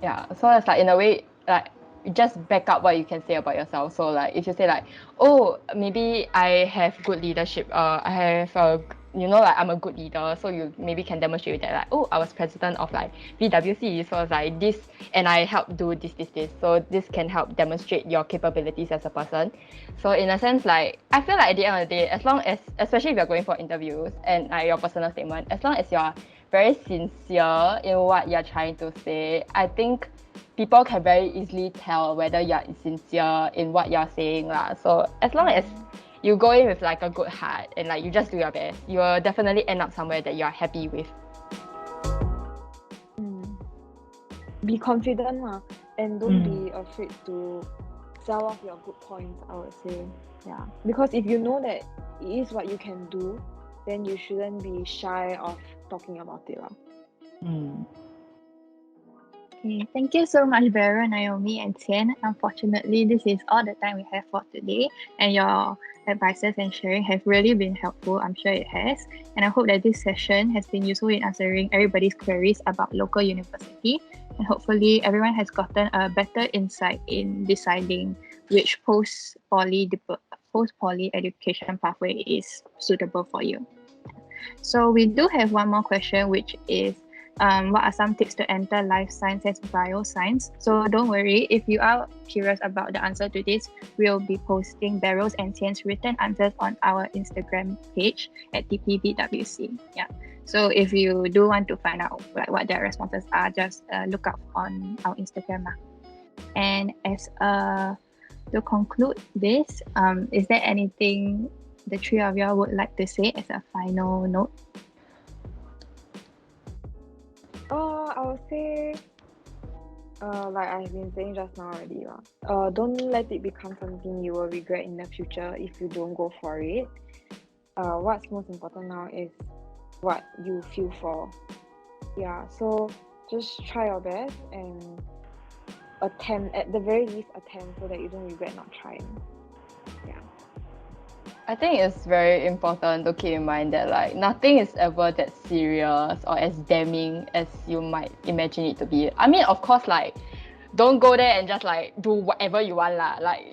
S3: Yeah, so it's like in a way like you just back up what you can say about yourself. So like if you say like, oh, maybe I have good leadership, I have a, like I'm a good leader, so you maybe can demonstrate with that, like, oh, I was president of like VWC, so it's like this, and I helped do this, so this can help demonstrate your capabilities as a person. So in a sense, like I feel like at the end of the day, as long as, especially if you're going for interviews and like your personal statement, as long as you're very sincere in what you're trying to say, I think people can very easily tell whether you're sincere in what you're saying lah. So as long as you go in with like a good heart and like you just do your best, you will definitely end up somewhere that you're happy with.
S2: Be confident and don't be afraid to sell off your good points, I would say. Yeah, because if you know that it is what you can do, then you shouldn't be shy of talking about it.
S1: Okay, thank you so much, Beryl, Naomi, and Qian. Unfortunately, this is all the time we have for today, and your advices and sharing have really been helpful. I'm sure it has, and I hope that this session has been useful in answering everybody's queries about local university, and hopefully everyone has gotten a better insight in deciding which post-poly education pathway is suitable for you. So we do have one more question, which is what are some tips to enter life science as bioscience? So don't worry, if you are curious about the answer to this, we'll be posting Beryl's and Qian's written answers on our Instagram page at TPVWC. Yeah. So if you do want to find out like what their responses are, just look up on our Instagram. And as to conclude this, is there anything the three of y'all would like to say as a final note?
S2: I would say, like I've been saying just now already, don't let it become something you will regret in the future if you don't go for it. What's most important now is what you feel for. Yeah, so just try your best and attempt, at the very least attempt, so that you don't regret not trying. Yeah.
S3: I think it's very important to keep in mind that like nothing is ever that serious or as damning as you might imagine it to be. I mean, of course, like don't go there and just like do whatever you want lah, like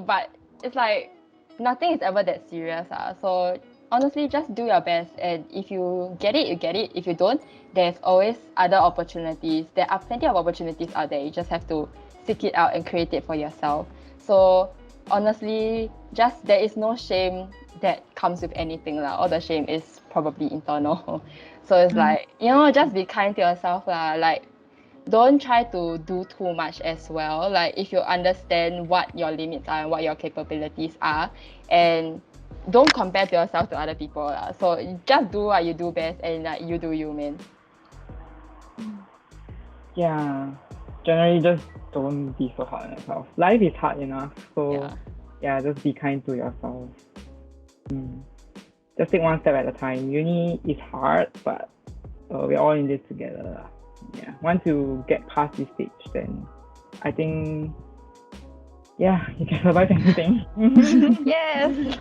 S3: but it's like nothing is ever that serious so honestly just do your best, and if you get it, you get it. If you don't, there's always other opportunities. There are plenty of opportunities out there. You just have to seek it out and create it for yourself. So honestly, just there is no shame that comes with anything lah. All the shame is probably internal. So it's like, just be kind to yourself lah. Like don't try to do too much as well. Like if you understand what your limits are and what your capabilities are, and don't compare to yourself to other people lah. So just do what you do best, and like you do you, man.
S4: Yeah, generally just don't be so hard on yourself. Life is hard enough, so yeah, just be kind to yourself. Just take one step at a time. Uni is hard, but we're all in this together. Yeah, once you get past this stage, then I think, yeah, you can survive anything.
S3: Yes.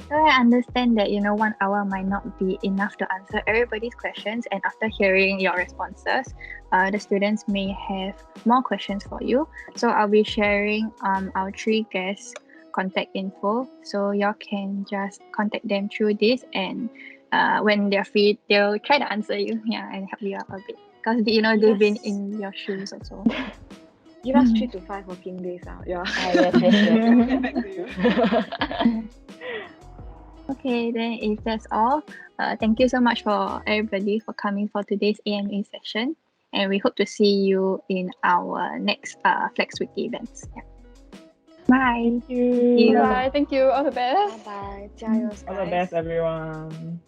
S1: So I understand that 1 hour might not be enough to answer everybody's questions, and after hearing your responses, the students may have more questions for you. So I'll be sharing our 3 guests' contact info, so y'all can just contact them through this, and when they're free, they'll try to answer you, and help you out a bit, because they've been in your shoes also.
S2: Give us 3 to 5 working days out. Yeah.
S3: Yes.
S2: We'll get back to you.
S1: Okay, then if that's all, thank you so much for everybody for coming for today's AMA session, and we hope to see you in our next Flex Week events. Yeah. Bye.
S4: Thank you.
S3: Bye. Thank you. All the best.
S2: Bye bye. 加油
S4: All the best, everyone.